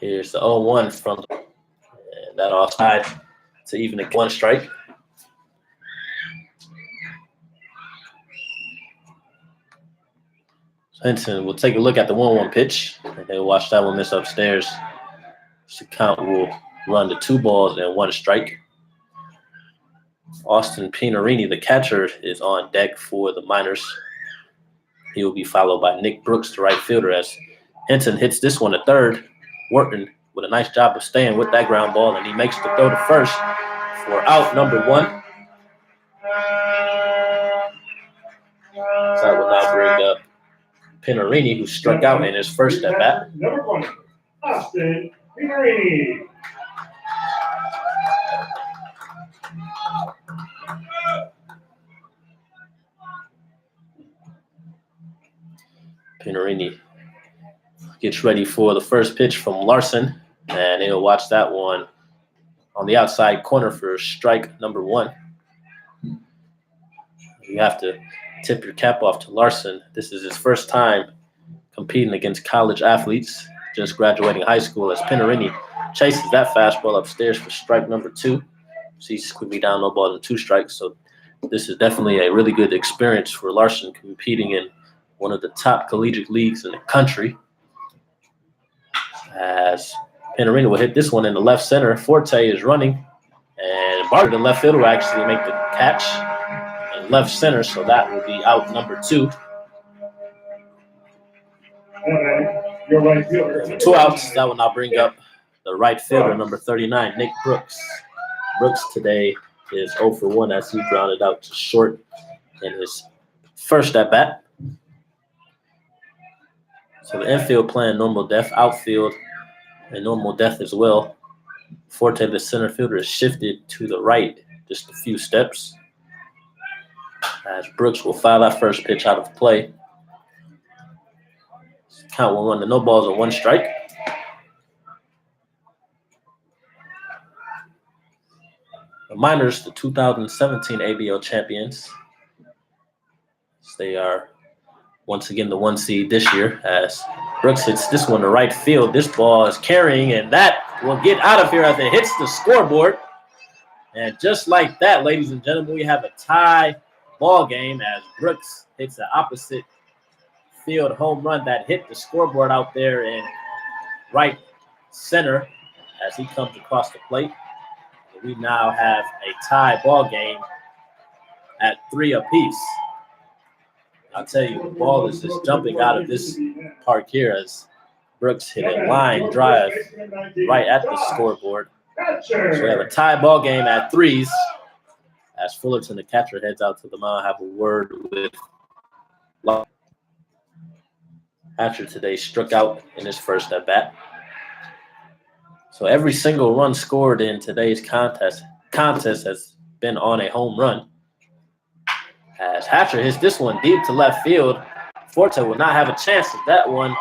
Here's the 0-1 from that offside to even a 1 strike. Henson will take a look at the 1-1 pitch, and he'll watch that one miss upstairs. The count will run to 2 balls and 1 strike. Austin Pinarini, the catcher, is on deck for the Miners. He will be followed by Nick Brooks, the right fielder, as Henson hits this one to third. Wharton with a nice job of staying with that ground ball, and he makes the throw to first for out number 1. So that will now bring up Pinarini, who struck out in his first at bat. Number 20, Austin Pinarini. Pinarini gets ready for the first pitch from Larson, and he'll watch that one on the outside corner for strike number 1. You have to tip your cap off to Larson. This is his first time competing against college athletes, just graduating high school, as Pinarini chases that fastball upstairs for strike number 2. He's quickly down 0 balls and 2 strikes. So this is definitely a really good experience for Larson, competing in one of the top collegiate leagues in the country. As Pinarini will hit this one in the left center. Forte is running, and Barker, the left fielder, will actually make the catch. left center, so that will be out number 2. Your right fielder. 2 outs. That will now bring up the right fielder, number 39, Nick Brooks. Brooks today is 0 for 1 as he grounded out to short in his first at bat. So the infield playing normal depth, outfield and normal depth as well. Forte, the center fielder, is shifted to the right just a few steps. As Brooks will foul that first pitch out of play. Count 1-1 to no balls and 1 strike. The Miners, the 2017 ABL champions. They are once again the 1 seed this year as Brooks hits this one to right field. This ball is carrying, and that will get out of here as it hits the scoreboard. And just like that, ladies and gentlemen, we have a tie ball game as Brooks hits the opposite field home run that hit the scoreboard out there in right center as he comes across the plate. We now have a tie ball game at 3 apiece. I'll tell you, the ball is just jumping out of this park here as Brooks hit a line drive right at the scoreboard. So we have a tie ball game at 3s as Fullerton, the catcher, heads out to the mound. Have a word with Hatcher today, struck out in his first at bat. So every single run scored in today's contest has been on a home run. As Hatcher hits this one deep to left field, Forte will not have a chance at that one.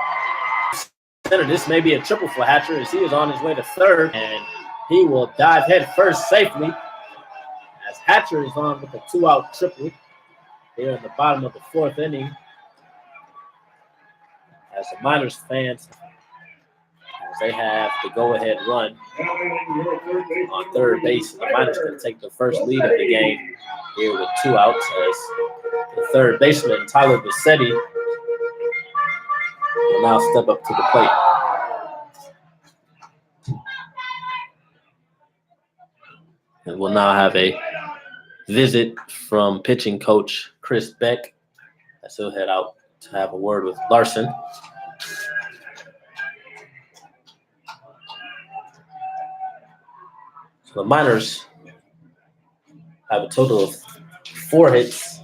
This may be a triple for Hatcher as he is on his way to third, and he will dive head first safely as Hatcher is on with a 2-out triple here in the bottom of the 4th inning. As the Miners fans, as they have the go-ahead run on third base, the Miners can take the first lead of the game here with 2 outs as the third baseman, Tyler Bassetti, will now step up to the plate. And we'll now have a visit from pitching coach Chris Beck as he'll head out to have a word with Larson. So the Miners have a total of 4 hits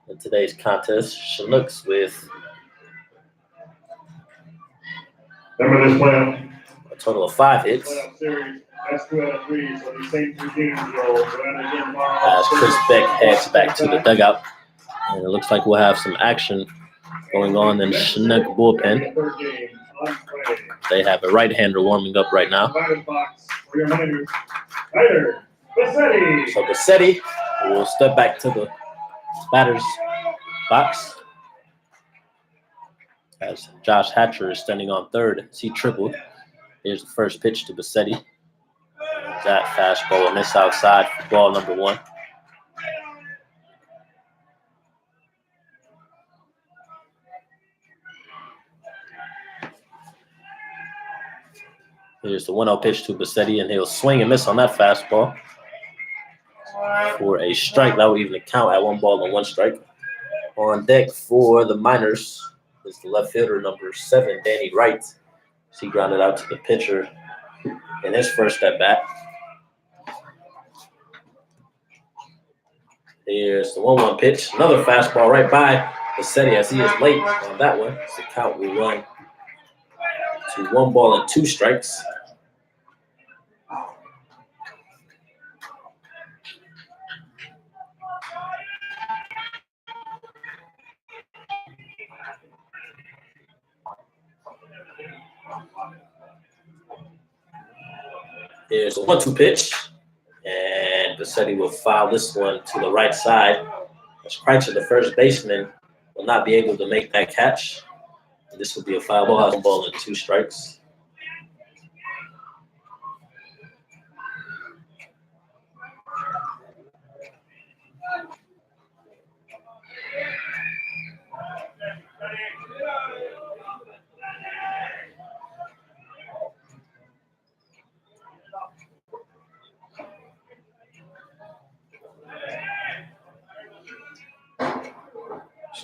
in today's contest. Chinooks with Remember this playoff? a total of 5 hits. Playoff series. That's 2 out of 3. So the same 2 teams will go again tomorrow. As Chris Beck heads back to the dugout. And it looks like we'll have some action going on in Chinook bullpen. They have a right-hander warming up right now. So Bassetti will step back to the batter's box as Josh Hatcher is standing on third as he tripled. Here's the first pitch to Bassetti. That fastball will miss outside for ball number 1. Here's the 1-0 pitch to Bassetti, and he'll swing and miss on that fastball for a strike. That will even count at 1 ball and 1 strike. On deck for the Miners is the left fielder, number 7, Danny Wright. He grounded out to the pitcher in his first at bat. Here's the 1-1 pitch. Another fastball right by Bassetti as he is late on that one. The count will run to 1 ball and 2 strikes. Here's a 1-2 pitch, and Bassetti will foul this one to the right side. As Kreitzer, the first baseman, will not be able to make that catch. This will be a foul ball, 1 ball and 2 strikes.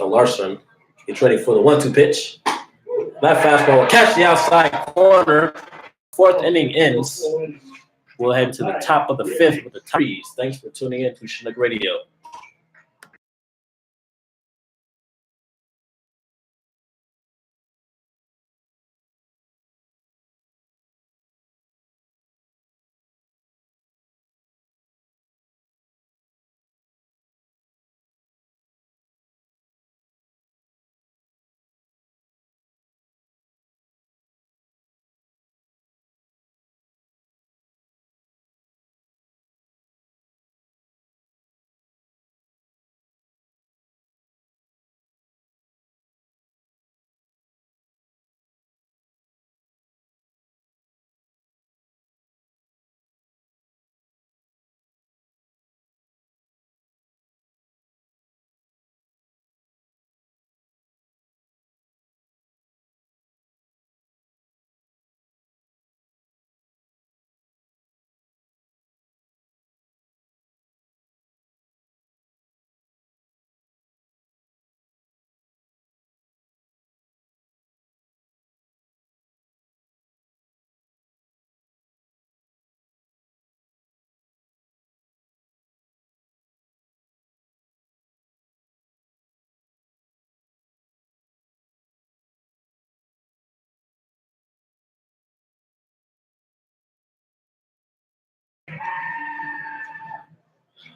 So Larson gets ready for the 1-2 pitch. That fastball will catch the outside corner. Fourth inning ends. We'll head to the top of the fifth with the Trees. Thanks for tuning in to Chinook Radio.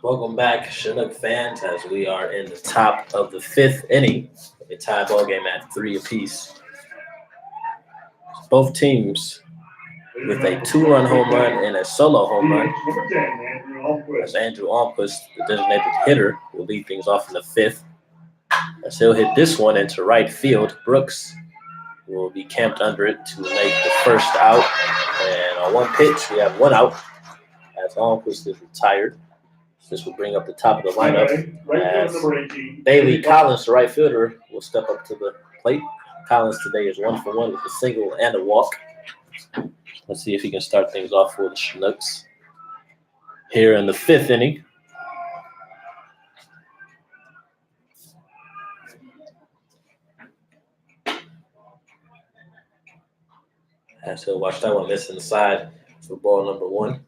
Welcome back, Chinook fans, as we are in the top of the fifth inning. A tie ball game at 3 apiece. Both teams with a 2-run home run and a solo home run. As Andrew Almquist, the designated hitter, will lead things off in the fifth. As he'll hit this one into right field, Brooks will be camped under it to make the first out. And on one pitch, we have 1 out as Almquist is retired. This will bring up the top of the lineup as Bailey Collins, the right fielder, will step up to the plate. Collins today is 1 for 1 with a single and a walk. Let's see if he can start things off for the Chinooks here in the fifth inning. As he'll watch that one miss inside for ball number 1.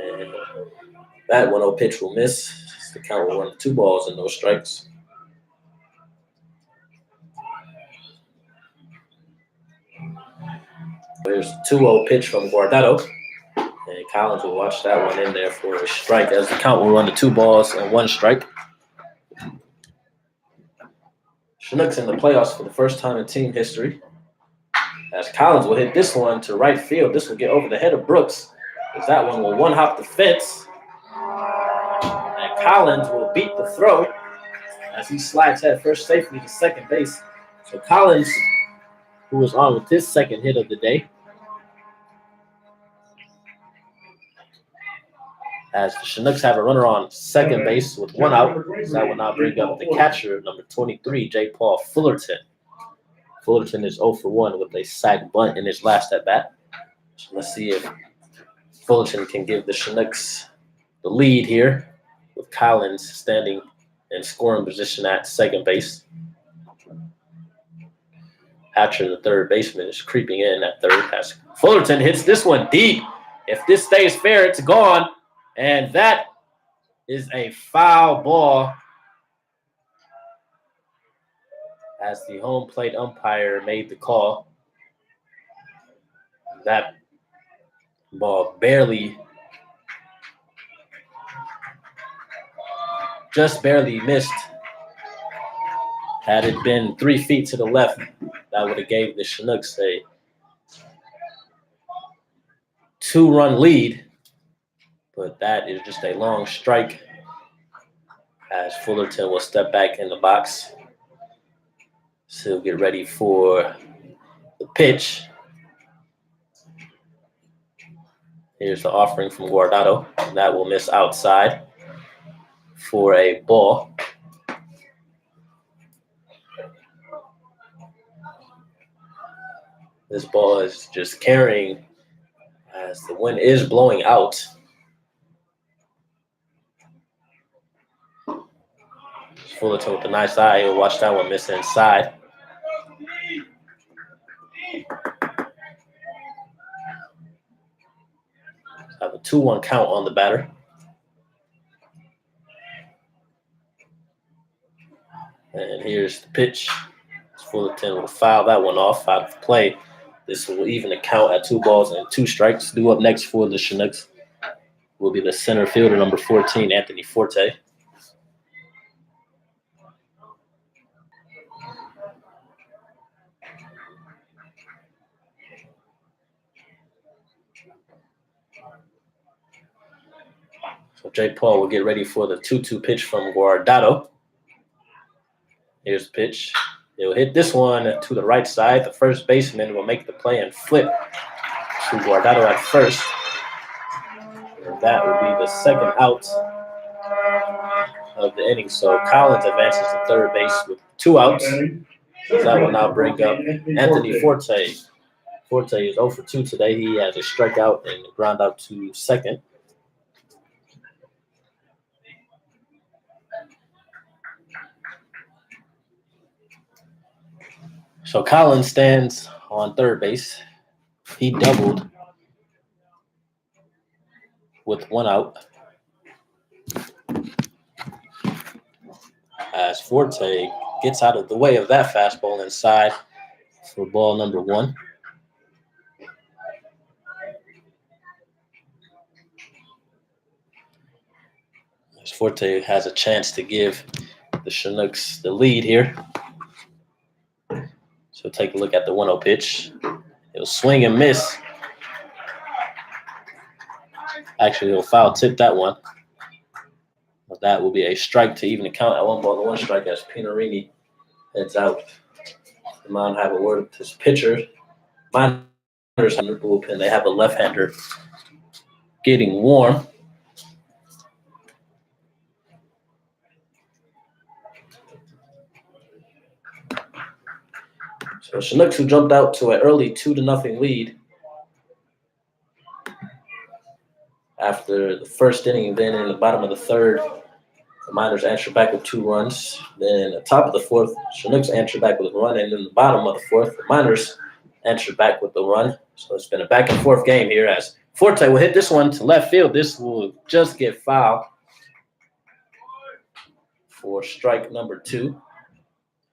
And that 1-0 pitch will miss. The count will run 2 balls and no strikes. There's a 2-0 pitch from Guardado. And Collins will watch that one in there for a strike as the count will run to 2 balls and 1 strike. Chinooks in the playoffs for the first time in team history. As Collins will hit this one to right field. This will get over the head of Brooks. As that one will one-hop the fence. And Collins will beat the throw as he slides head first safely to second base. So Collins, who was on with his second hit of the day, as the Chinooks have a runner on second base with 1 out. That will now bring up the catcher, number 23, J. Paul Fullerton. Fullerton is 0 for 1 with a sac bunt in his last at-bat. So let's see if Fullerton can give the Chinooks the lead here with Collins standing in scoring position at second base. Hatcher, the third baseman, is creeping in at third as Fullerton hits this one deep. If this stays fair, it's gone. And that is a foul ball as the home plate umpire made the call. That ball just barely missed. Had it been 3 feet to the left, that would have gave the Chinooks a 2-run lead. But that is just a long strike as Fullerton will step back in the box. So he'll get ready for the pitch. Here's the offering from Guardado. That will miss outside for a ball. This ball is just carrying as the wind is blowing out. Fullerton with a nice eye. He'll watch that one miss inside. Have a 2-1 count on the batter. And here's the pitch. Fullerton will foul that one off out of play. This will even the count at 2 balls and 2 strikes. Due up next for the Chinooks will be the center fielder, number 14, Anthony Forte. So Jay Paul will get ready for the 2-2 pitch from Guardado. Here's the pitch. He'll hit this one to the right side. The first baseman will make the play and flip to Guardado at first. And that will be the second out of the inning. So Collins advances to third base with 2 outs. That will now bring up Anthony Forte. Forte is 0 for 2 today. He has a strikeout and a ground out to second. So Collins stands on third base. He doubled with 1 out. As Forte gets out of the way of that fastball inside for ball number 1. As Forte has a chance to give the Chinooks the lead here. So take a look at the 1-0 pitch. He'll swing and miss. Actually, he'll foul tip that one. But that will be a strike to even the count at 1 ball and 1 strike as Pinarini heads out. The mound have a word with his pitcher. Miners on the bullpen. They have a left-hander getting warm. So Chinooks, who jumped out to an early 2-0 lead after the first inning, then in the bottom of the third, the Miners answered back with 2 runs. Then in the top of the fourth, Chinooks answered back with a run, and in the bottom of the fourth, the Miners answered back with the run. So it's been a back and forth game here as Forte will hit this one to left field. This will just get foul for strike number 2.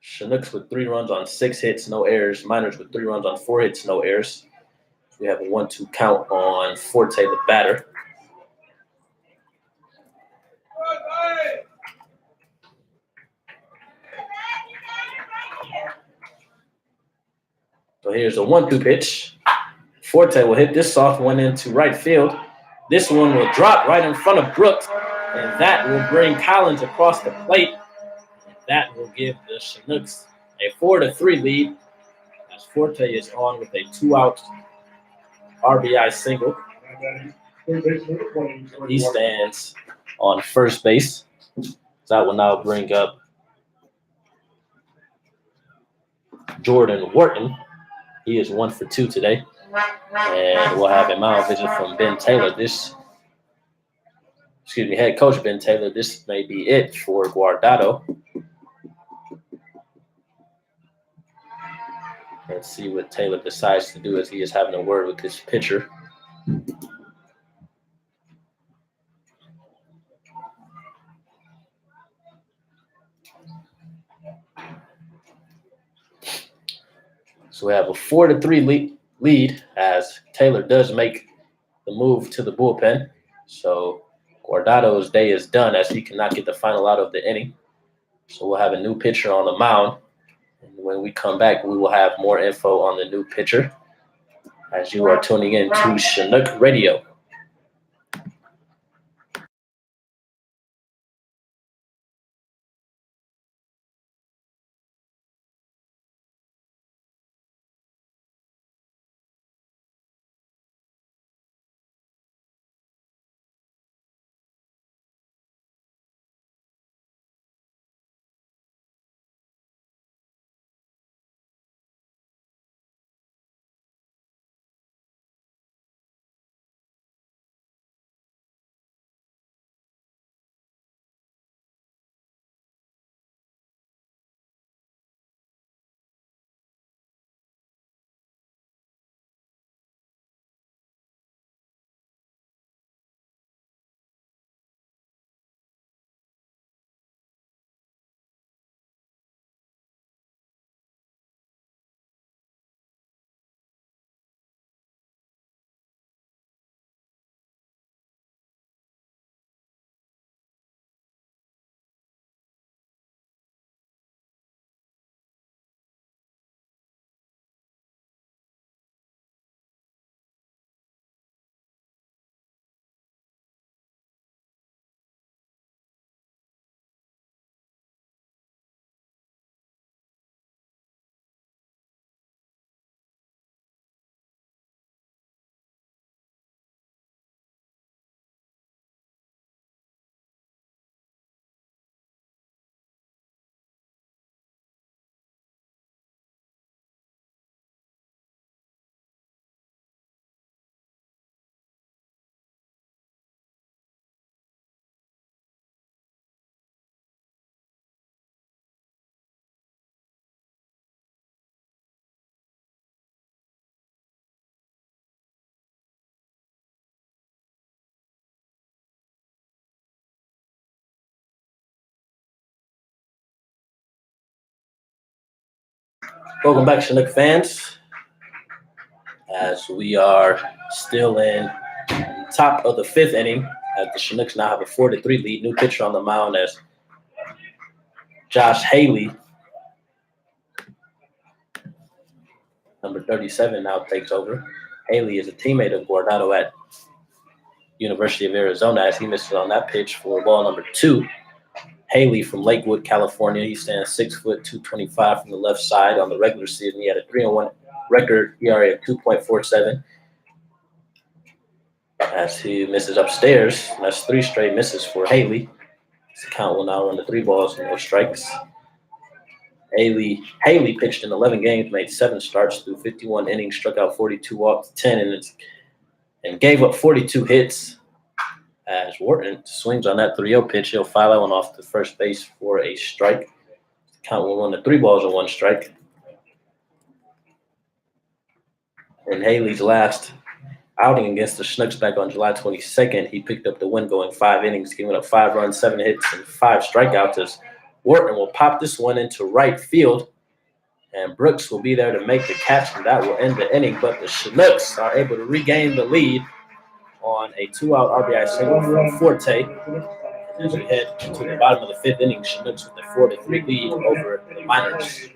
Chinooks with 3 runs on 6 hits, no errors. Miners with 3 runs on 4 hits, no errors. We have a 1-2 count on Forte, the batter. So here's a 1-2 pitch. Forte will hit this soft one into right field. This one will drop right in front of Brooks, and that will bring Collins across the plate. That will give the Chinooks a 4-3 lead as Forte is on with a 2-out RBI single. He stands on first base. That will now bring up Jordan Wharton. He is 1 for 2 today. And we'll have a mound visit from Ben Taylor. Head coach Ben Taylor. This may be it for Guardado. Let's see what Taylor decides to do as he is having a word with his pitcher. So we have a 4-3 lead as Taylor does make the move to the bullpen. So Guardado's day is done as he cannot get the final out of the inning. So we'll have a new pitcher on the mound. And when we come back, we will have more info on the new pitcher as you are tuning in to Chinook Radio. Welcome back, Chinook fans. As we are still in top of the 5th inning, as the Chinooks now have a 4-3 lead. New pitcher on the mound as Josh Haley, number 37, now takes over. Haley is a teammate of Guardado at University of Arizona, as he misses on that pitch for ball number 2. Haley from Lakewood, California. He stands 6 foot 225 from the left side. On the regular season, he had a 3-1 record ERA of 2.47. As he misses upstairs, that's 3 straight misses for Haley. His count will now run to 3 balls and no strikes. Haley pitched in 11 games, made 7 starts through 51 innings, struck out 42, walked 10 innings, and gave up 42 hits. As Wharton swings on that 3-0 pitch, he'll file that one off to first base for a strike. The count will run to 3 balls and 1 strike. In Haley's last outing against the Chinooks back on July 22nd, he picked up the win going 5 innings, giving up 5 runs, 7 hits, and 5 strikeouts. As Wharton will pop this one into right field, and Brooks will be there to make the catch, and that will end the inning. But the Chinooks are able to regain the lead on a 2-out RBI single from Forte. As we head to the bottom of the 5th inning, Chinooks with a 4-3 lead over the Miners.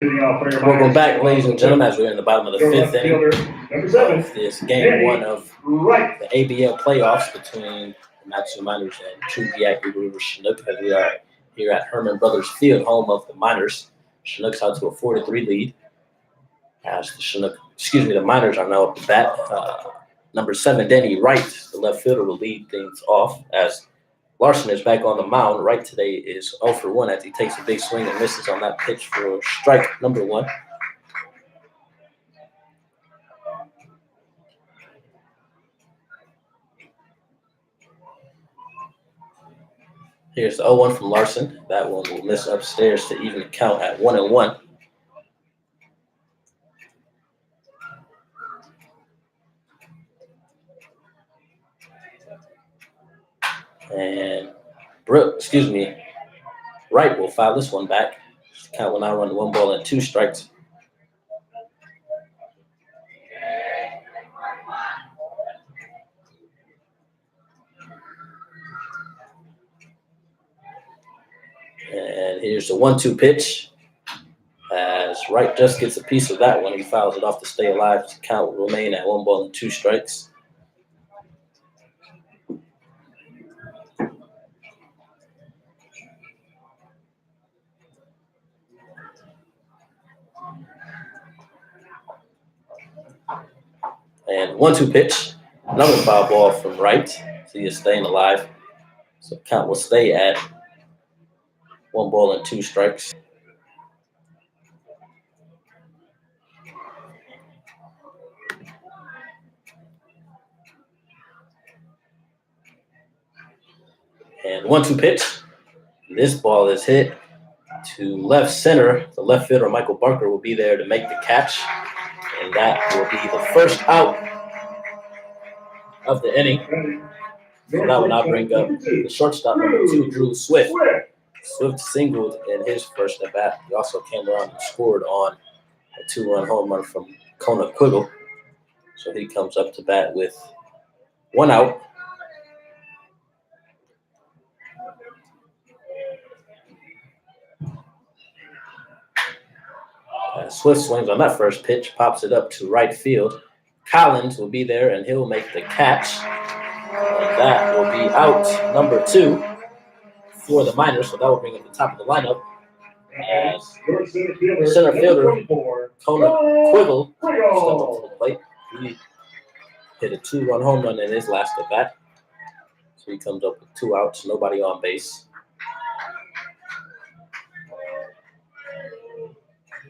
Welcome back, ladies and gentlemen, as we're in the bottom of the 5th inning of this game 1 of the ABL Playoffs between the Matsu Miners and Chugiak Chinooks, as we are here at Herman Brothers Field, home of the Miners. Chinooks out to a 4-3 lead. As the Miners are now up to bat. Number 7, Danny Wright, the left fielder, will lead things off as Larson is back on the mound. Wright today is 0 for 1 as he takes a big swing and misses on that pitch for strike number 1. Here's the 0-1 from Larson. That one will miss upstairs to even the count at 1-1. And Wright will foul this one back. Count will now run 1 ball and 2 strikes. And here's the 1-2 pitch. As Wright just gets a piece of that one, he fouls it off to stay alive. The count will remain at 1 ball and 2 strikes. And 1-2 pitch. Another foul ball from Wright. So he is staying alive. So the count will stay at 1 ball and 2 strikes. And 1-2 pitch. This ball is hit to left center. The left fielder, Michael Barker, will be there to make the catch. And that will be the first out of the inning. So that will now bring up the shortstop number 2, Drew Swift. Swift singled in his first at bat. He also came around and scored on a 2-run home run from Kona Quiggle. So he comes up to bat with 1 out. Swift swings on that first pitch, pops it up to right field. Collins will be there, and he'll make the catch. And that will be out number 2 for the Miners. So that will bring up the top of the lineup. As center fielder Kona Quiggle stepped up to the plate. He hit a 2-run home run in his last at bat. So he comes up with 2 outs, nobody on base.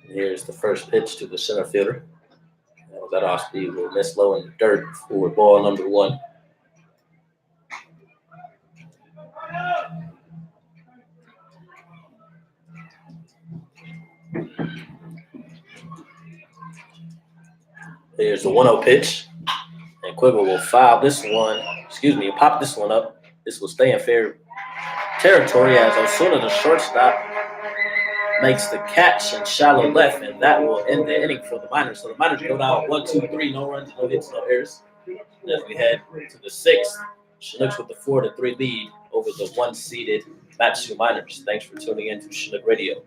Here's the first pitch to the center fielder. That was at off speed. Will miss low in the dirt for ball number 1. Here's the 1-0 pitch. And Quiggle will pop this one up. This will stay in fair territory as Osuna, the shortstop, makes the catch in shallow left, and that will end the inning for the Miners. So the Miners go down 1-2-3, no runs, no hits, no errors. As we head to the 6th, Chinooks with the 4-3 lead over the 1-seeded Matsu Miners. Thanks for tuning in to Chinook Radio.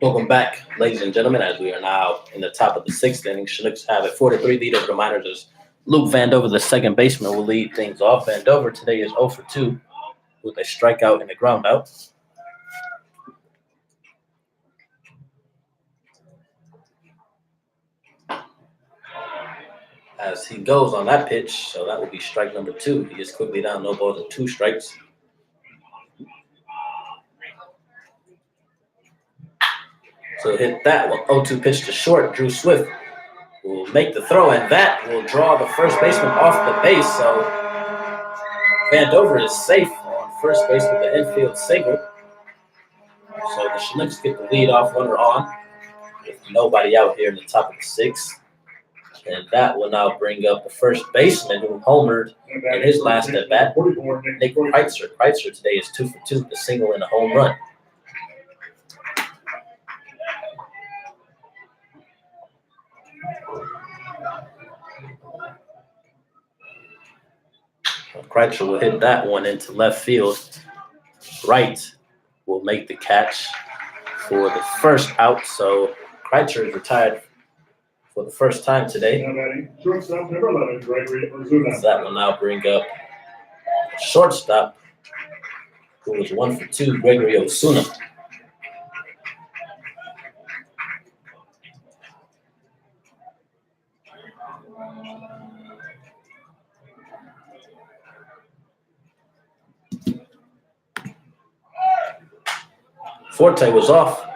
Welcome back, ladies and gentlemen, as we are now in the top of the 6th inning. Chinooks have a 4-3 lead over the Miners as Luke Vandover, the second baseman, will lead things off. Vandover today is 0 for 2 with a strikeout and a ground out. As he goes on that pitch, so that will be strike number 2. He is quickly down, no balls and 2 strikes. So hit that one. 0-2 pitch to short. Drew Swift will make the throw, and that will draw the first baseman off the base. So Vandover is safe on first base with the infield single. So the Chinooks get the lead-off runner on with nobody out here in the top of the 6th. And that will now bring up the first baseman who homered in his last at-bat, Nick Kreitzer. Kreitzer today is 2 for 2 with a single and a home run. Kreitzer will hit that one into left field. Wright will make the catch for the first out. So Kreitzer is retired for the first time today. That will now bring up shortstop, who was 1 for 2, Gregory Osuna. Forte was off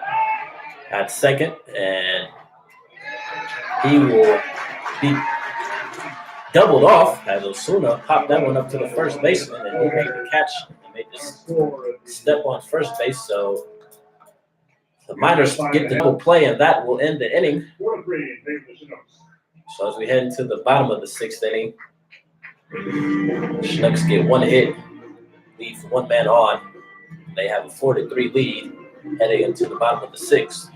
at second, and he will be doubled off as Osuna popped that one up to the first baseman, and he made the catch and made this step on first base. So The Miners get the double play, and that will end the inning. 4-3 in favor of the Chinooks. So as we head into the bottom of the 6th inning, Chinooks get one hit, leave one man on. They have a 4-3 lead heading into the bottom of the 6th.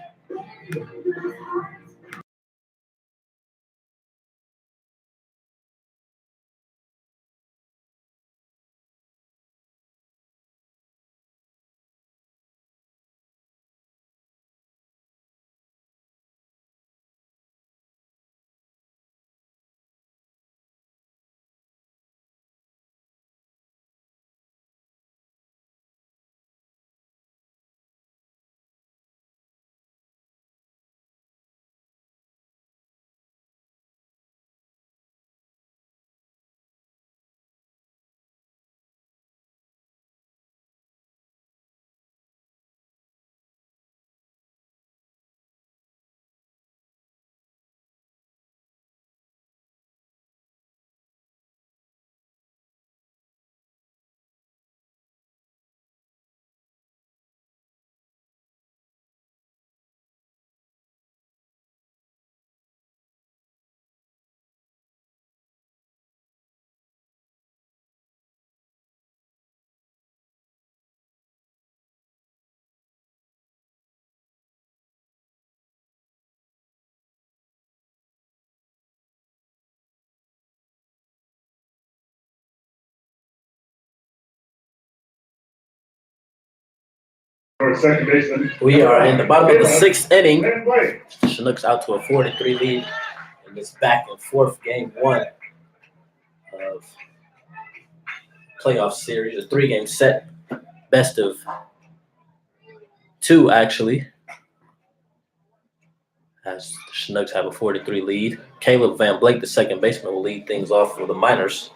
Second baseman. We are in the bottom of the 6th inning. And play. Chinooks out to a 4-3 lead in this back and forth game 1 of playoff series, a 3-game set, best of 2 actually. As the Chinooks have a 4-3 lead. Caleb Van Blake, the second baseman, will lead things off for the Miners.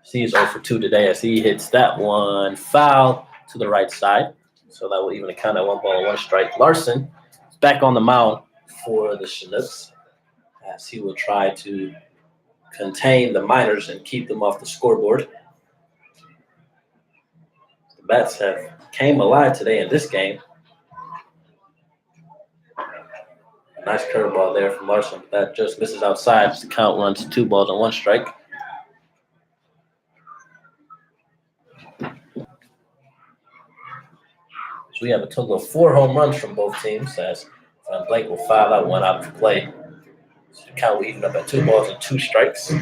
He is 0 for 2 today as he hits that one foul to the right side. So that will even account at 1 ball and 1 strike. Larson is back on the mound for the Chinooks as he will try to contain the Miners and keep them off the scoreboard. The bats have came alive today in this game. Nice curveball there from Larson, but that just misses outside as the count runs to 2 balls and 1 strike. So we have a total of 4 home runs from both teams as Van Blake will foul that one out of play. So the count will even up at 2 balls and 2 strikes.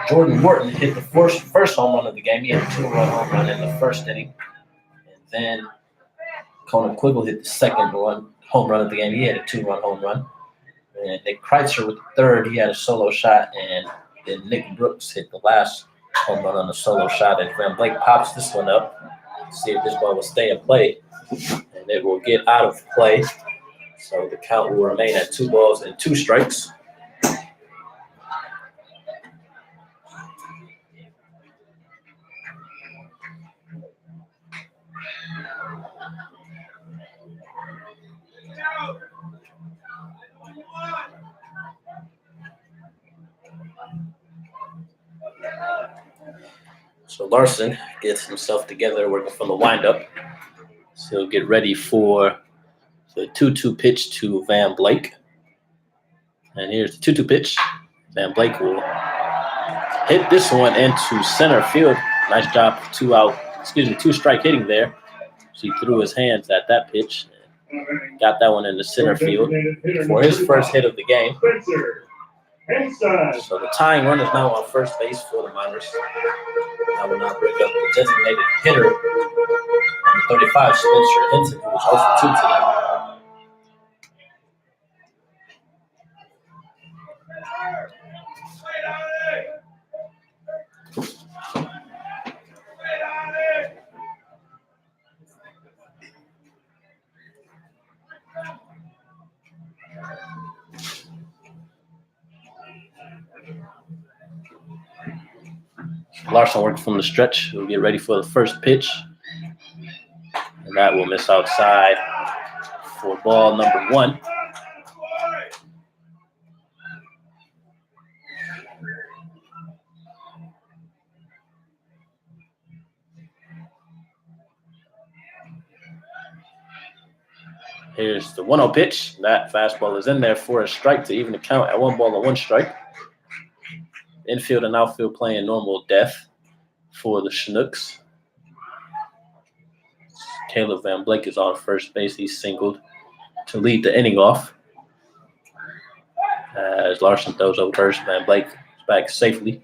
Jordan Morton hit the first home run of the game. He had a 2-run home run in the first inning. And then Conan Quiggle hit the second home run of the game. He had a 2-run home run. And Nick Kreitzer with the third, he had a solo shot. And then Nick Brooks hit the last home run on the solo shot. And Van Blake pops this one up. See if this ball will stay in play, and it will get out of play. So the count will remain at 2 balls and 2 strikes. So Larson gets himself together working from the windup. So he'll get ready for the 2-2 pitch to Van Blake. And here's the 2-2 pitch. Van Blake will hit this one into center field. Nice job, 2-strike hitting there. So he threw his hands at that pitch. Got that one into center field for his first hit of the game. So the tying run is now on first base for the Miners. I will now bring up the designated hitter, number 35, Spencer Henson, who was 0 for 2 today. Larson works from the stretch. He'll get ready for the first pitch. And that will miss outside for ball number 1. Here's the 1-0 pitch. That fastball is in there for a strike to even the count at 1 ball and 1 strike. Infield and outfield playing normal death for the Chinooks. Caleb Van Blake is on first base. He's singled to lead the inning off. As Larson throws over first, Van Blake is back safely.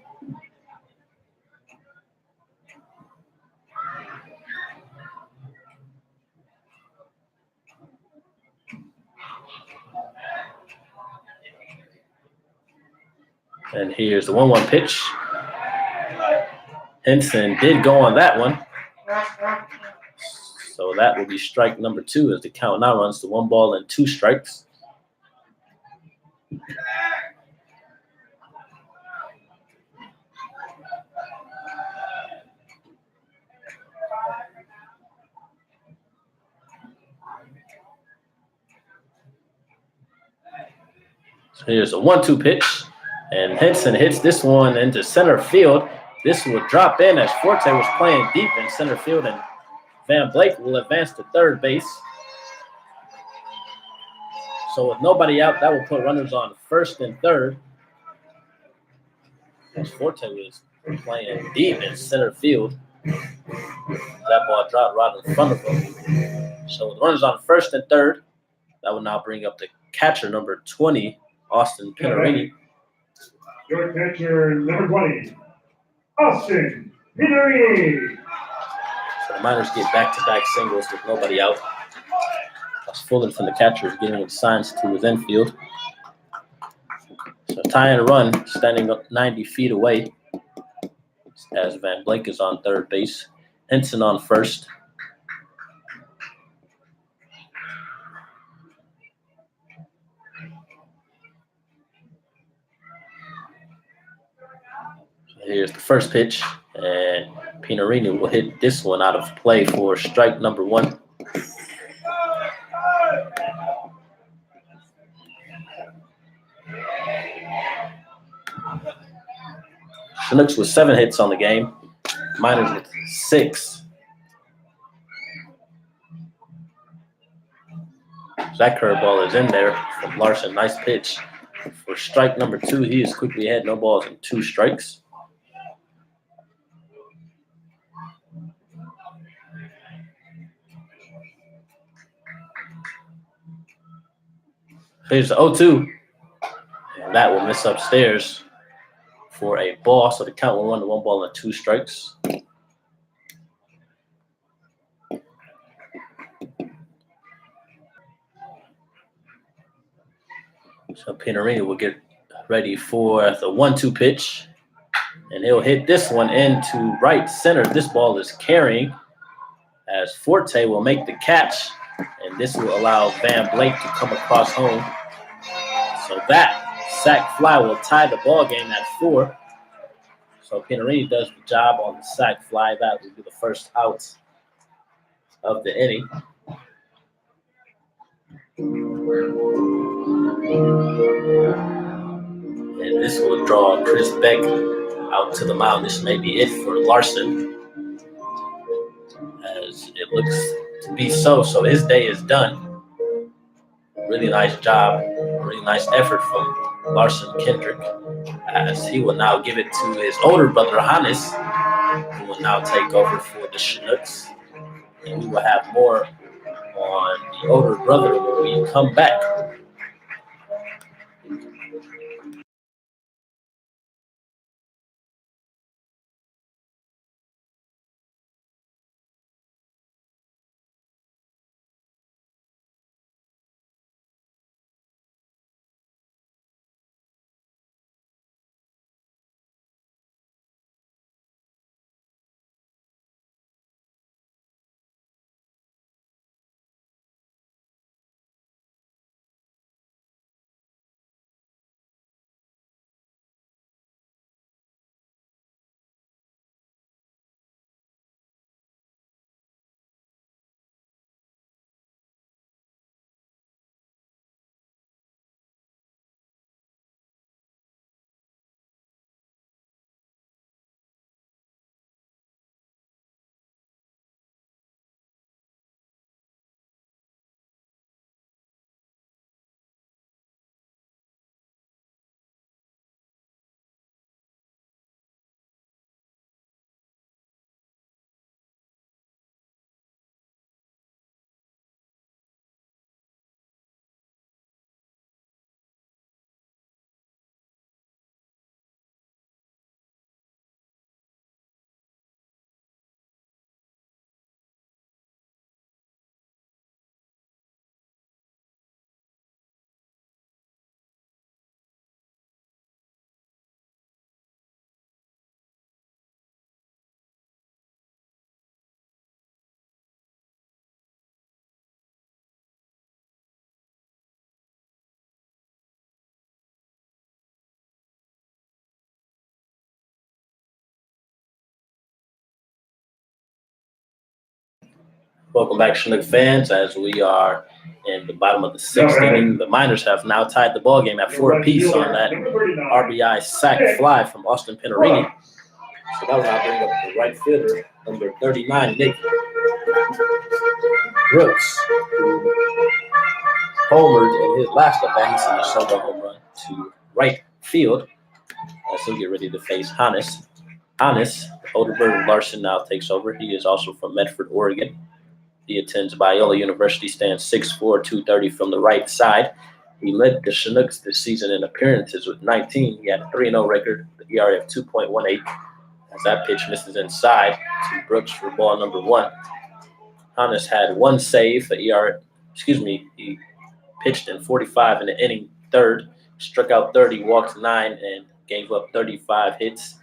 And here's the 1-1 pitch. Henson did go on that one. So that will be strike number 2 as the count now runs to 1 ball and 2 strikes. So here's a 1-2 pitch. And Henson hits this one into center field. This will drop in as Forte was playing deep in center field, and Van Blake will advance to third base. So with nobody out, that will put runners on first and third. As Forte was playing deep in center field. That ball dropped right in front of him. So with runners on first and third, that will now bring up the catcher, number 20, Austin Pinarini. Your catcher, number 20, Austin Pinarini. So the Miners get back-to-back singles with nobody out. As Fuller from the catcher is giving signs to his infield. So tying a run, standing up 90 feet away as Van Blake is on third base. Henson on first. Here's the first pitch, and Pinarini will hit this one out of play for strike number 1. Chinooks with 7 hits on the game. Miners with 6. That curveball is in there from Larson. Nice pitch. For strike number 2, he is quickly ahead. No balls and 2 strikes. Here's the 0-2. And that will miss upstairs for a ball. So the count will run to 1 ball and 2 strikes. So Pinarini will get ready for the 1-2 pitch. And he'll hit this one into right center. This ball is carrying as Forte will make the catch. And this will allow Van Blake to come across home. So that sac fly will tie the ball game at 4. So Pinarini does the job on the sac fly. That will be the first out of the inning. And this will draw Chris Beck out to the mound. This may be it for Larson, as it looks to be so. So his day is done. Really nice job, really nice effort from Larson Kendrick, as he will now give it to his older brother, Hannes, who will now take over for the Chinooks. And we will have more on the older brother when we come back. Welcome back, Chinook fans, as we are in the bottom of the sixth inning. The Miners have now tied the ball game at 4 apiece on that RBI sac fly from Austin Pinarini. So that will now bring up the right fielder, number 39, Nick Brooks, who homered in his last at-bat. He sent a solo home run to right field as he'll get ready to face Hannes. Hannes, the older brother of Larson, now takes over. He is also from Medford, Oregon. He attends Biola University, stands 6'4", 230 from the right side. He led the Chinooks this season in appearances with 19. He had a 3-0 record, the ERA of 2.18. As that pitch misses inside to Brooks for ball number 1. Hannes had 1 save. He pitched in 45 in the inning, third, struck out 30, walked 9, and gave up 35 hits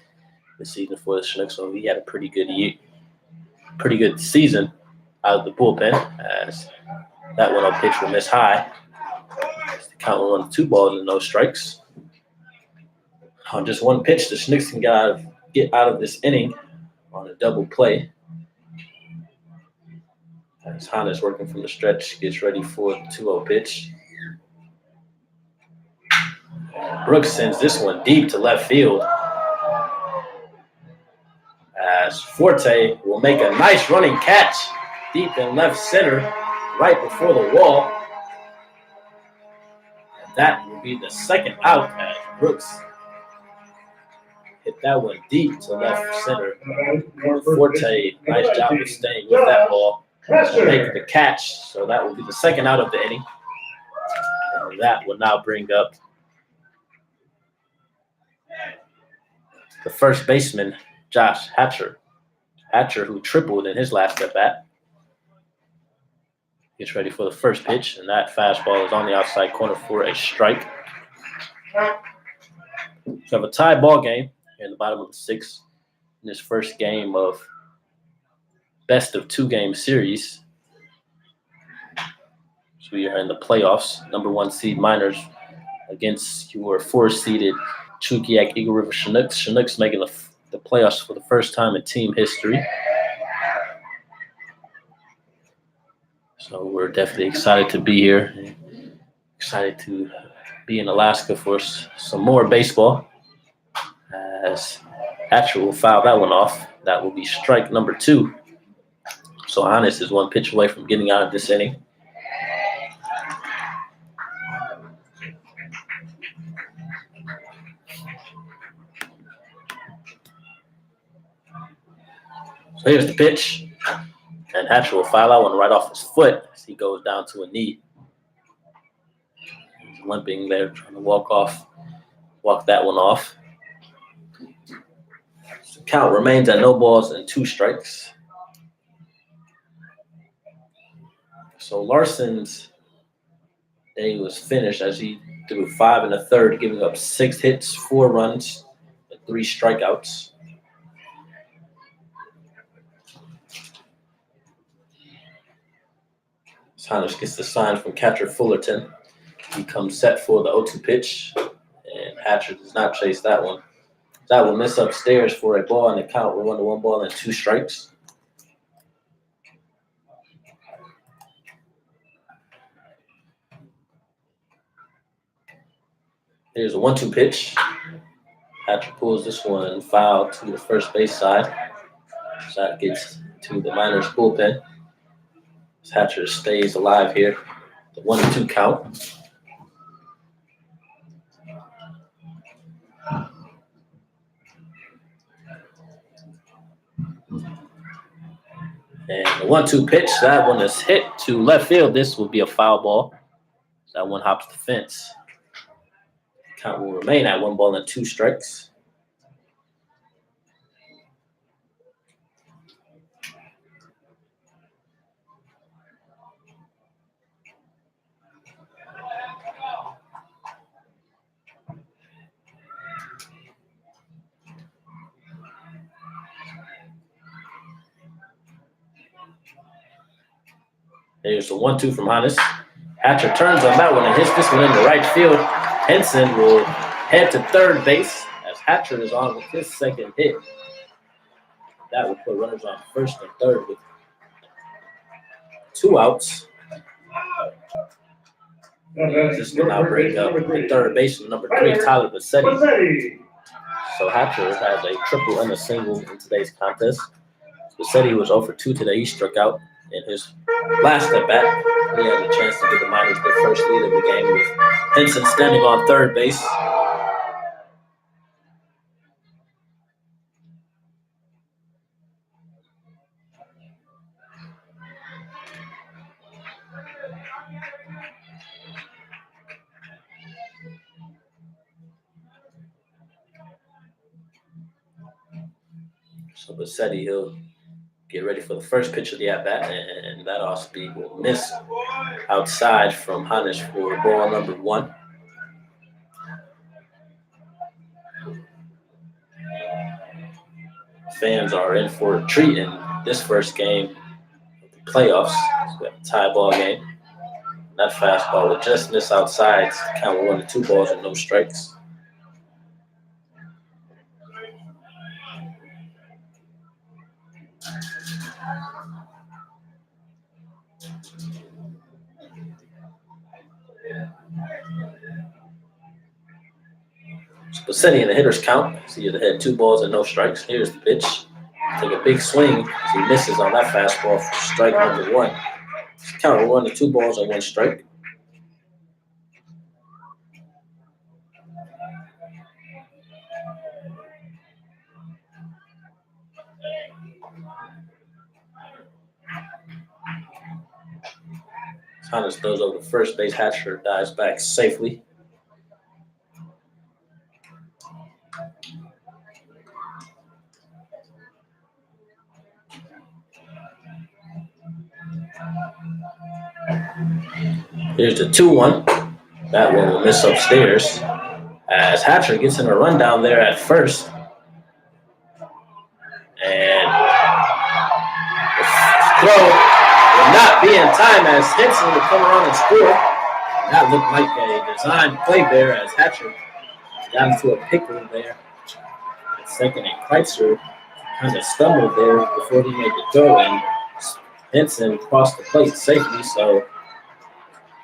this season for the Chinooks. So he had a pretty good season out of the bullpen, as that 1-0 pitch will miss high. The count will run 2 balls and no strikes. On just 1 pitch, the Chinooks can get out of this inning on a double play. As Hannes working from the stretch, gets ready for the 2-0 pitch. Brooks sends this one deep to left field, as Forte will make a nice running catch deep in left center, right before the wall. And that will be the second out, as Brooks hit that one deep to left center. Forte, nice job of staying with that ball and making the catch. So that will be the second out of the inning. And that will now bring up the first baseman, Josh Hatcher. Hatcher, who tripled in his last at-bat, gets ready for the first pitch, and that fastball is on the outside corner for a strike. So we have a tie ball game here in the bottom of the 6th in this first game of best of 2-game series. So we are in the playoffs. Number 1 seed Miners against your 4-seeded Chugiak Eagle River Chinooks. Chinooks making the playoffs for the first time in team history. So we're definitely excited to be here. Excited to be in Alaska for some more baseball. As Hatcher will foul that one off. That will be strike number 2. So Hannes is 1 pitch away from getting out of this inning. So here's the pitch. And Hatcher will foul that one right off his foot as he goes down to a knee. He's limping there, trying to walk that one off. So the count remains at no balls and 2 strikes. So Larson's day was finished as he threw 5 1/3, giving up 6 hits, 4 runs, and 3 strikeouts. Hannes gets the sign from catcher Fullerton. He comes set for the 0-2 pitch, and Hatcher does not chase that one. That will miss upstairs for a ball, and the count will run to 1 ball and 2 strikes. Here's a 1-2 pitch. Hatcher pulls this one foul to the first base side. So that gets to the Miners bullpen. Hatcher stays alive here. The 1-2 count. And the 1-2 pitch, that one is hit to left field. This will be a foul ball. That one hops the fence. Count will remain at 1 ball and 2 strikes. There's the 1-2 from Hannes. Hatcher turns on that one and hits this one into right field. Henson will head to third base as Hatcher is on with his second hit. That will put runners on first and third with 2 outs. This will now bring up the third baseman, number 3, Tyler Bassetti. So Hatcher has a triple and a single in today's contest. Bassetti was 0 for 2 today. He struck out in his last at bat. He had a chance to give the Miners their first lead of the game with Henson standing on third base. So Bassetti, he'll get ready for the first pitch of the at-bat, and that off-speed will miss outside from Hannes for ball number 1. Fans are in for a treat in this first game of the playoffs. So we have a tie ball game. That fastball will just miss outside. Count 1 to 2 balls and no strikes. So Bassetti in the hitter's count. So he had 2 balls and no strikes. Here's the pitch. Take a big swing as he misses on that fastball for strike number 1. Count 1 to 2 balls and 1 strike. Hannes throws over to first base. Hatcher dives back safely. Here's the 2-1. That one will miss upstairs as Hatcher gets in a rundown there at first. And the throw will not be in time as Henson will come around and score. And that looked like a design play there as Hatcher got into a pickle there at second, and Kreitzer kind of stumbled there before he made the throw, and Henson crossed the plate safely. So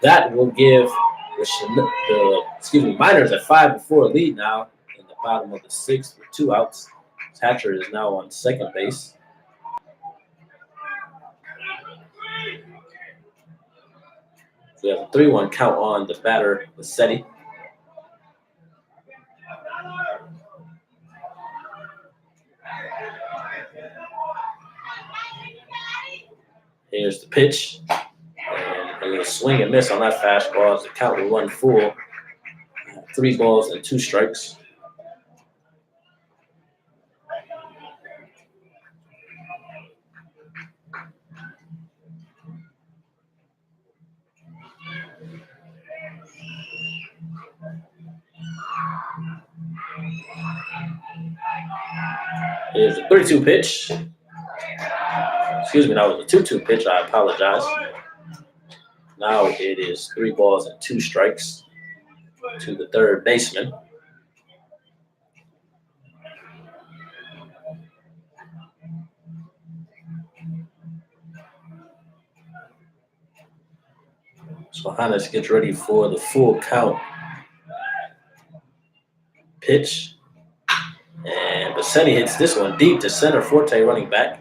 that will give the Miners a 5-4 lead now in the bottom of the 6th with 2 outs. Hatcher is now on second base. We have a 3-1 count on the batter, Bassetti. Here's the pitch. And a little swing and miss on that fastball as the count will run full. 3 balls and 2 strikes. Here's the 3-2 pitch. Excuse me, that was a 2-2 pitch. I apologize. Now it is 3 balls and 2 strikes to the third baseman. So Hannes gets ready for the full count pitch. And Bassetti hits this one deep to center. Forte running back.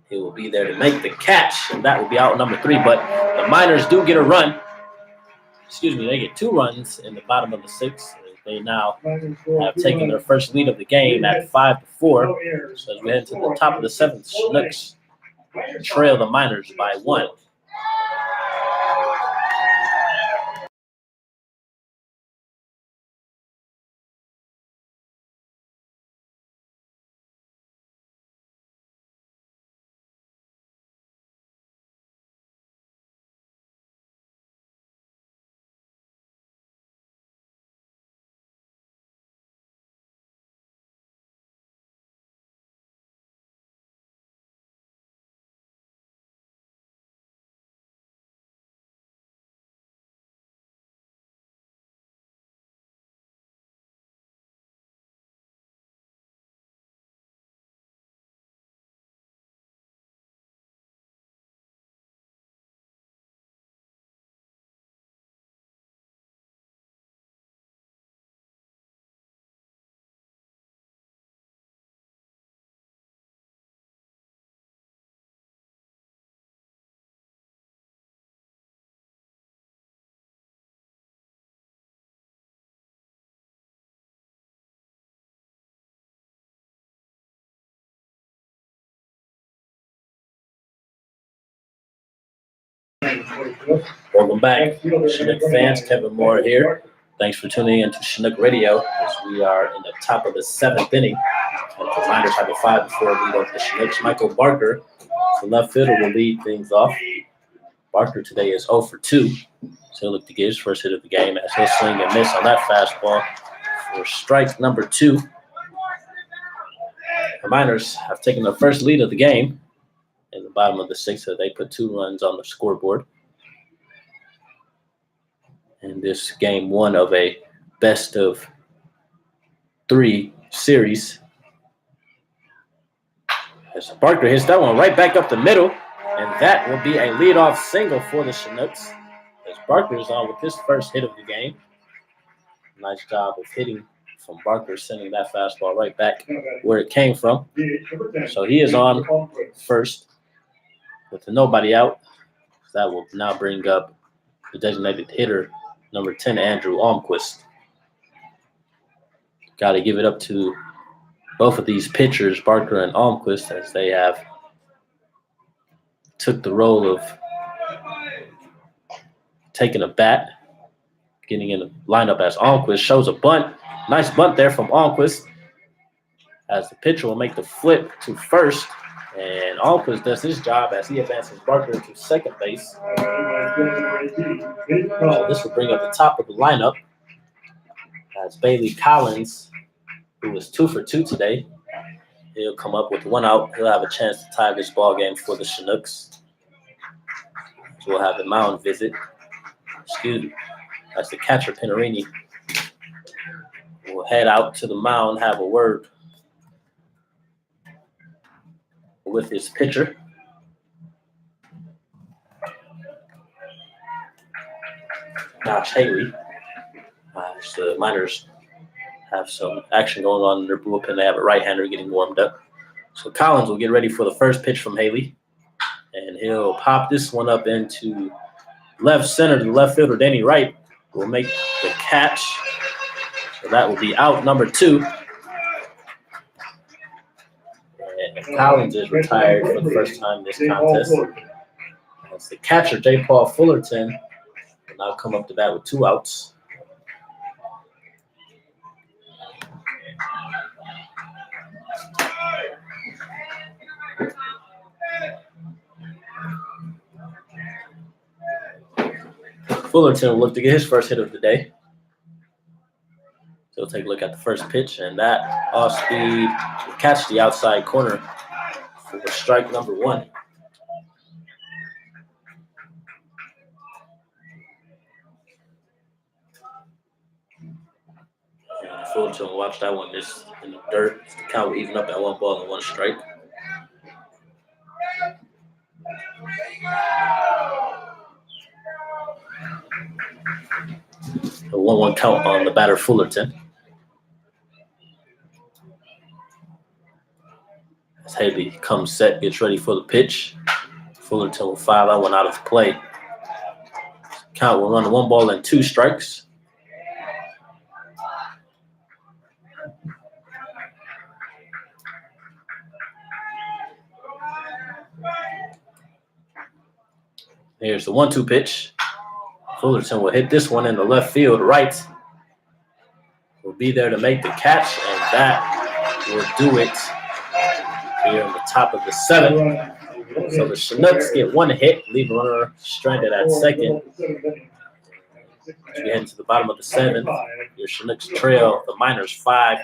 He will be there to make the catch, and that will be out number 3. But the Miners do get a run. Excuse me, they get 2 runs in the bottom of the 6th. They now have taken their first lead of the game at 5-4. So as we head to the top of the 7th, Chinooks trail the Miners by 1. Welcome back, Chinook fans. Kevin Moore here. Thanks for tuning in to Chinook Radio as we are in the top of the 7th inning. And the Miners have a 5-4 lead over the Chinooks. Michael Barker, the left fielder, will lead things off. Barker today is 0 for 2. So he'll look to get his first hit of the game as he'll swing and miss on that fastball for strike number 2. The Miners have taken the first lead of the game in the bottom of the 6th, so they put 2 runs on the scoreboard. In this game 1 of a best of 3 series. As Barker hits that one right back up the middle, and that will be a leadoff single for the Chinooks. As Barker is on with his first hit of the game. Nice job of hitting from Barker, sending that fastball right back where it came from. So he is on first with nobody out. That will now bring up the designated hitter, number 10, Andrew Almquist. Got to give it up to both of these pitchers, Barker and Almquist, as they have took the role of taking a bat, getting in the lineup as Almquist shows a bunt. Nice bunt there from Almquist as the pitcher will make the flip to first. And Almquist does his job as he advances Barker to second base. This will bring up the top of the lineup as Bailey Collins, who was 2 for 2 today, he'll come up with 1 out. He'll have a chance to tie this ball game for the Chinooks. So we'll have the mound visit. Excuse me. That's the catcher, Pinarini. We'll head out to the mound, have a word with his pitcher. Josh Haley. The Miners have some action going on in their bullpen. They have a right-hander getting warmed up. So Collins will get ready for the first pitch from Haley. And he'll pop this one up into left center to the left fielder. Danny Wright will make the catch. So that will be out number 2. And Collins is retired for the first time in this contest. As the catcher, J. Paul Fullerton, will now come up to bat with 2 outs. Fullerton will look to get his first hit of the day. So he'll take a look at the first pitch, and that off speed will catch the outside corner for strike number 1. And Fullerton will watch that one miss in the dirt. The count will even up at 1 ball and 1 strike. A 1-1 count on the batter, Fullerton. As Haley comes set, gets ready for the pitch. Fullerton will file that one out of play. Count will run 1 ball and 2 strikes. Here's the 1-2 pitch. Fullerton will hit this one in the left field. Wright will be there to make the catch, and that will do it here on the top of the 7th. So the Chinooks get 1 hit, leave a runner stranded at second. As we head into the bottom of the 7th, your Chinooks trail the Miners 5-4.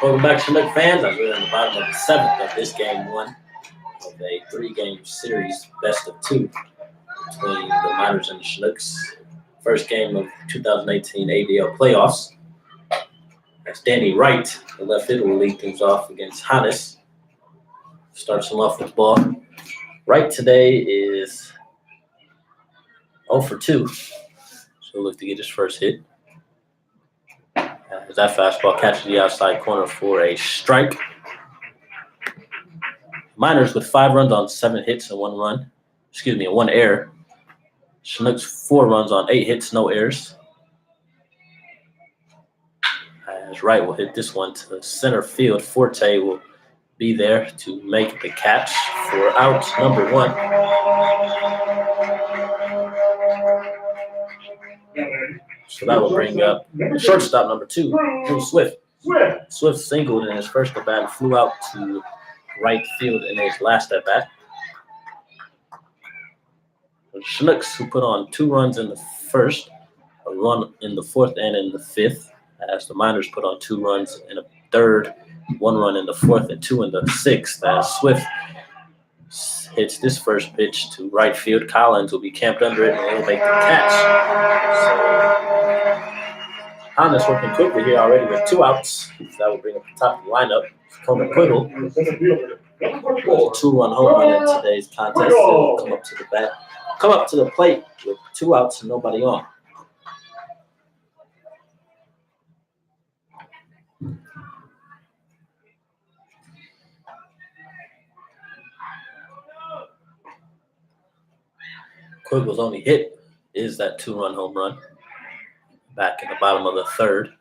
Welcome back, Chinook fans. As we're in the bottom of the 7th of this game 1 of a 3-game series, best of 2 between the Miners and the Chinooks. First game of 2018 ABL Playoffs. That's Danny Wright, the left fielder, will lead things off against Hannes. Starts him off with the ball. Wright today is 0 for 2. So he'll look to get his first hit. As that fastball catches the outside corner for a strike. Miners with 5 runs on 7 hits and 1 error. Chinooks 4 runs on 8 hits, no errors. As Wright will hit this one to center field. Forte will be there to make the catch for out number 1. So that will bring up shortstop number 2, Drew Swift. Swift singled in his first at bat and flew out to right field in his last at bat. The Chinooks, who put on 2 runs in the first, a run in the 4th and in the 5th, as the Miners put on 2 runs in the 3rd, 1 run in the 4th, and 2 in the 6th. As Swift hits this first pitch to right field, Collins will be camped under it and he'll make the catch. So Hannes working quickly here already with 2 outs. So that will bring up the top of the lineup. Coleman Quiggle, a 2-run home run in today's contest. He'll come up to the plate with 2 outs and nobody on. Quiggle's only hit is that 2-run home run back in the bottom of the 3rd.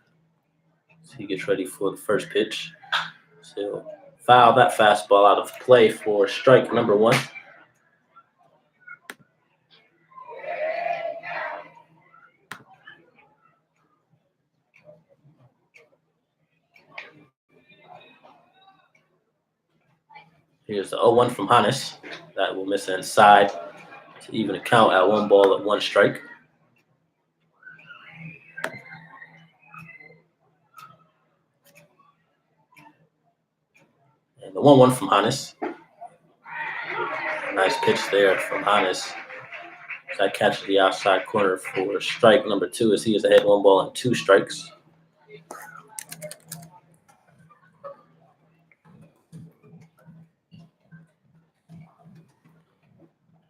So he gets ready for the first pitch. So he'll foul that fastball out of play for strike number 1. Here's the 0-1 from Hannes. That will miss inside to even a count at 1 ball and 1 strike. And the 1-1 from Hannes. Nice pitch there from Hannes. That catches the outside corner for strike number 2 as he is ahead 1 ball and 2 strikes.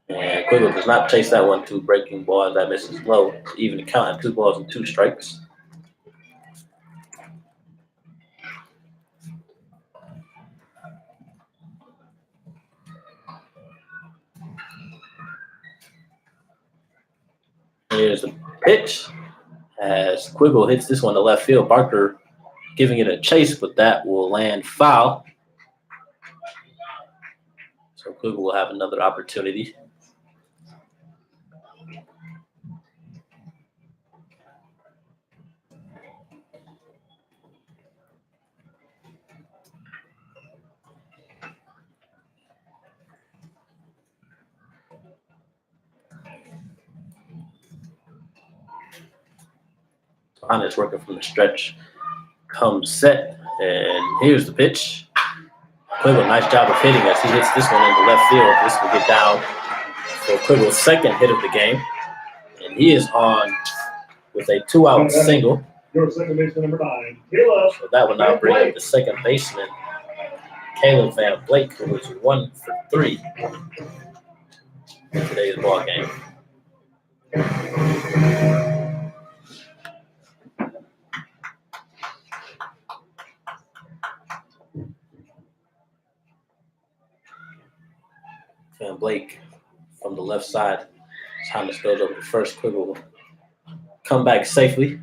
And Quiggle does not chase that one to breaking ball. That misses low. Even count at 2 balls and 2 strikes. Here's the pitch as Quiggle hits this one to left field. Barker giving it a chase, but that will land foul. So Quiggle will have another opportunity. Hannes working from the stretch. Comes set, and here's the pitch. Quiggle, nice job of hitting as he hits this one in the left field. This will get down for Quiggle's 2nd hit of the game. And he is on with a 2-out single. Your second baseman, number 9, Caleb. So that will now bring up the 2nd baseman, Caleb Van Blake, who was 1 for 3 in today's ball game. Van Blake from the left side. Thomas goes over the first. Quiggle will come back safely.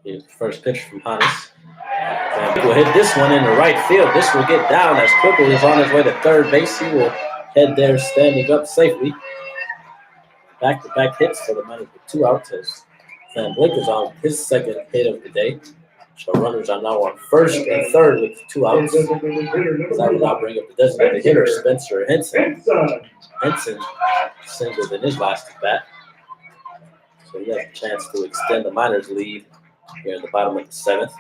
Here's the first pitch from Hannes. Van Blake will hit this one in the right field. This will get down as Quiggle is on his way to 3rd base. He will head there standing up safely. Back-to-back hits for the Miners with 2 outs as Van Blake is on his 2nd hit of the day. So runners are now on first and third with 2 outs. So that will now bring up the designated hitter, Spencer Henson. Henson singled in his last at bat. So he has a chance to extend the Miners' lead here in the bottom of the 7th.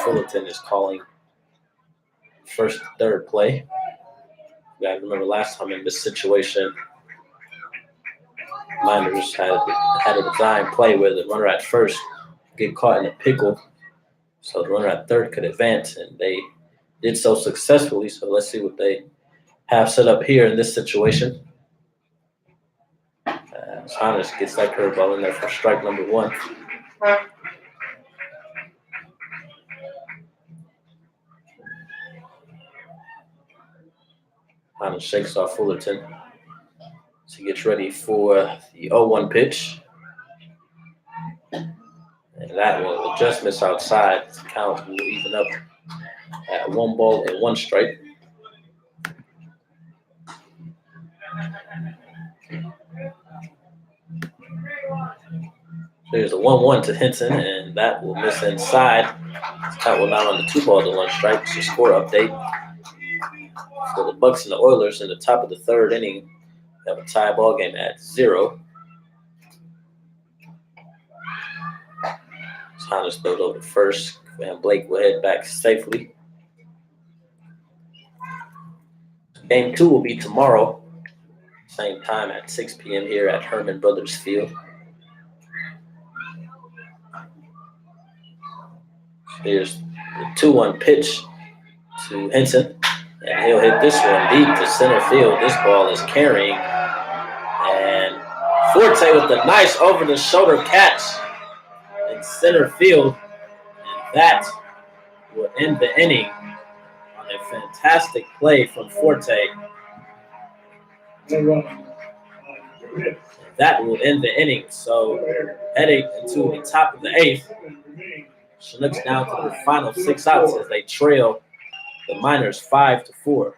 Fullerton is calling first and third play. You guys remember last time in this situation, Miners had a design play where the runner at first get caught in a pickle, so the runner at third could advance, and they did so successfully. So let's see what they have set up here in this situation. Saunders gets that curveball in there for strike number 1. Saunders shakes off Fullerton. So he gets ready for the 0-1 pitch. And that will just miss outside. The count will even up at 1 ball and 1 strike. There's a 1-1 to Henson, and that will miss inside. Count will now run the 2 ball to 1 strike. So score update for the Bucks and the Oilers in the top of the 3rd inning. They have a tie ball game at 0. Saunders throws over to first, and Blake will head back safely. Game 2 will be tomorrow, same time at 6 p.m. here at Herman Brothers Field. Here's the 2-1 pitch to Henson, and he'll hit this one deep to center field. This ball is carrying, and Forte with the nice over-the-shoulder catch in center field, and that will end the inning on a fantastic play from Forte. That will end the inning. So heading into the top of the 8th, Chinooks down to the final 6 outs as they trail the Miners 5-4.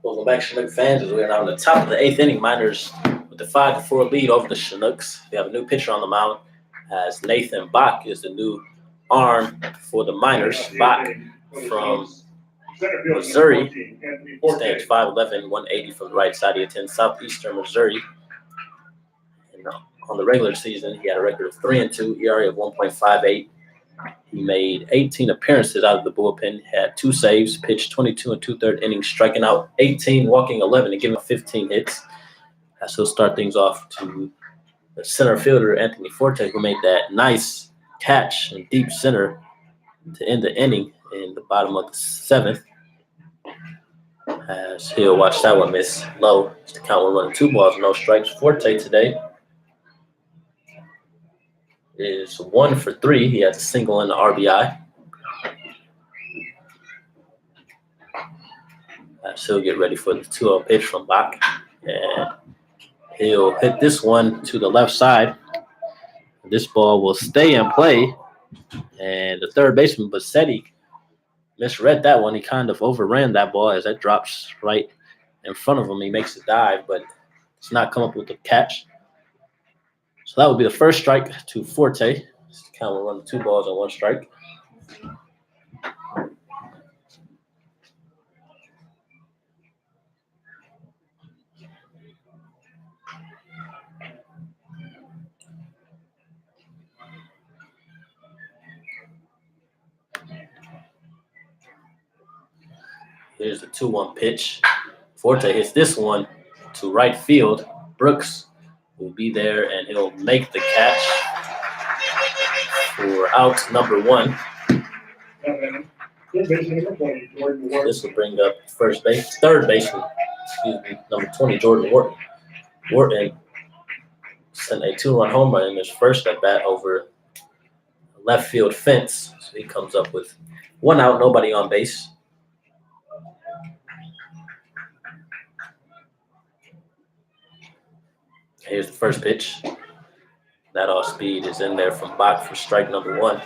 Welcome back, Chinook fans, as we are now in the top of the 8th inning. Miners with the 5-4 lead over the Chinooks. We have a new pitcher on the mound, as Nathan Bach is the new arm for the Miners. Bach from Missouri. He stands 5'11", 180 from the right side. He attends Southeastern Missouri. And on the regular season, he had a record of 3-2, ERA of 1.58, He made 18 appearances out of the bullpen, had 2 saves, pitched 22 and 2/3 innings, striking out 18, walking 11, and giving up 15 hits. As he'll start things off to the center fielder, Anthony Forte, who made that nice catch in deep center to end the inning in the bottom of the 7th. As he'll watch that one miss low. It's the count. We're running 2 balls, no strikes. Forte today is 1 for 3. He has a single and the RBI. As he'll get ready for the 2-0 pitch from Bach. And he'll hit this one to the left side. This ball will stay in play. And the third baseman, Bassetti, misread that one. He kind of overran that ball as that drops right in front of him. He makes a dive, but it's not come up with the catch. So that would be the first strike to Forte. Count will run 2 balls and 1 strike. Here's the 2-1 pitch. Forte hits this one to right field. Brooks will be there, and he'll make the catch for out number 1. This will bring up third baseman, number 20, Jordan Wharton. Wharton sent a 2-run home run in his first at bat over the left field fence. So he comes up with 1 out, nobody on base. Here's the first pitch. That off speed is in there from Bach for strike number 1.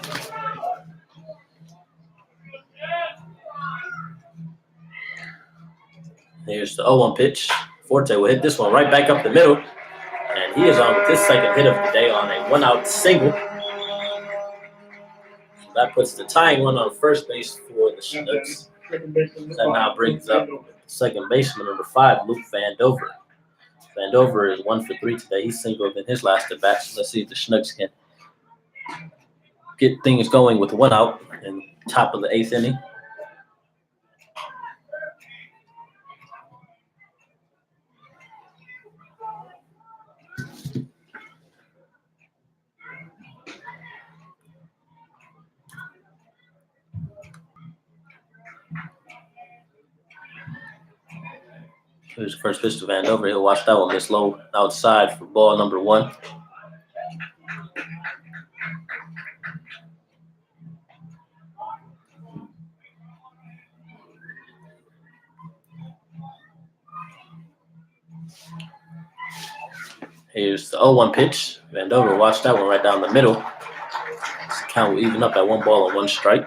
Here's the 0-1 pitch. Forte will hit this one right back up the middle. And he is on with his second hit of the day on a 1-out single. So that puts the tying run on first base for the Chinooks. That now brings up second baseman, number 5, Luke Vandover. Vandover is 1 for 3 today. He singled in his last at bat. So let's see if the Chinooks can get things going with 1 out in top of the 8th inning. Here's the first pitch to Vandover. He'll watch that one miss low outside for ball number 1. Here's the 0-1 pitch. Vandover watched that one right down the middle. This count will even up at 1 ball and 1 strike.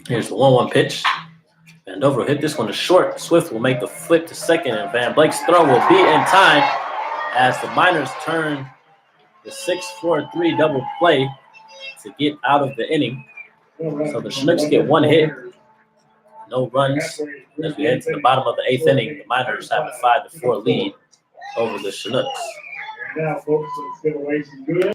Here's the 1-1 pitch. Vandover will hit this one to short. Swift will make the flip to second, and Van Blake's throw will be in time as the Miners turn the 6-4-3 double play to get out of the inning. So the Chinooks get 1 hit, no runs. As we head to the bottom of the 8th inning, the Miners have a 5-4 lead over the Chinooks. Now, folks, let's get away some good.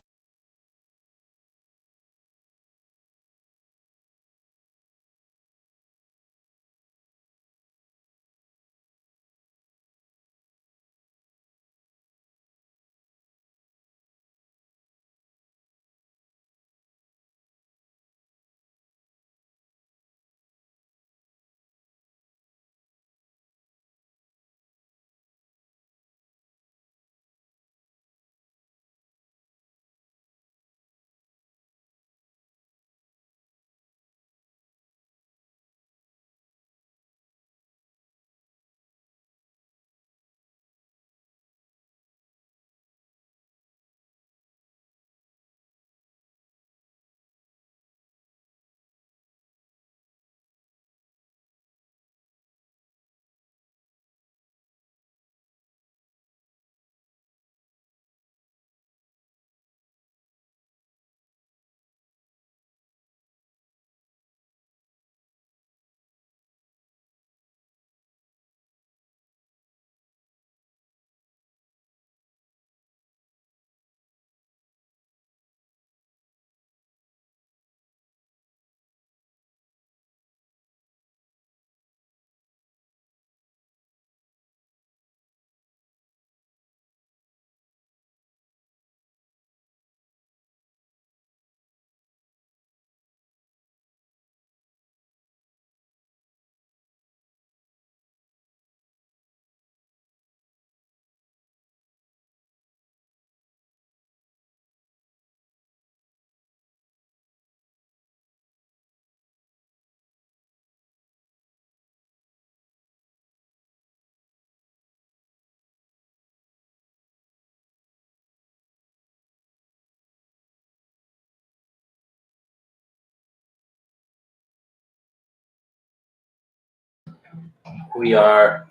We are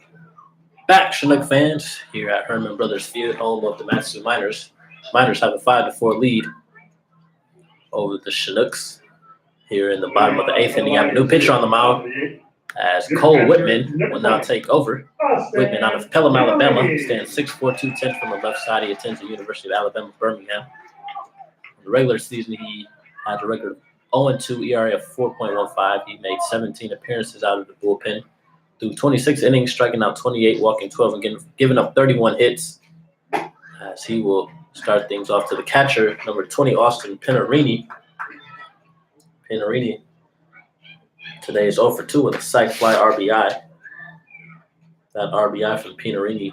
back, Chinook fans, here at Herman Brothers Field, home of the Matsu Miners. Miners have a 5-4 lead over the Chinooks here in the bottom of the 8th inning. Have a new pitcher on the mound as Cole Whitman will now take over. Whitman out of Pelham, Alabama, stands 6'4", 210 from the left side. He attends the University of Alabama, Birmingham. In the regular season, he had a record of 0-2, ERA of 4.15. He made 17 appearances out of the bullpen through 26 innings, striking out 28, walking 12, and giving up 31 hits. As he will start things off to the catcher, number 20, Austin Pinarini. Pinarini today is 0 for 2 with a sac fly RBI. That RBI from Pinarini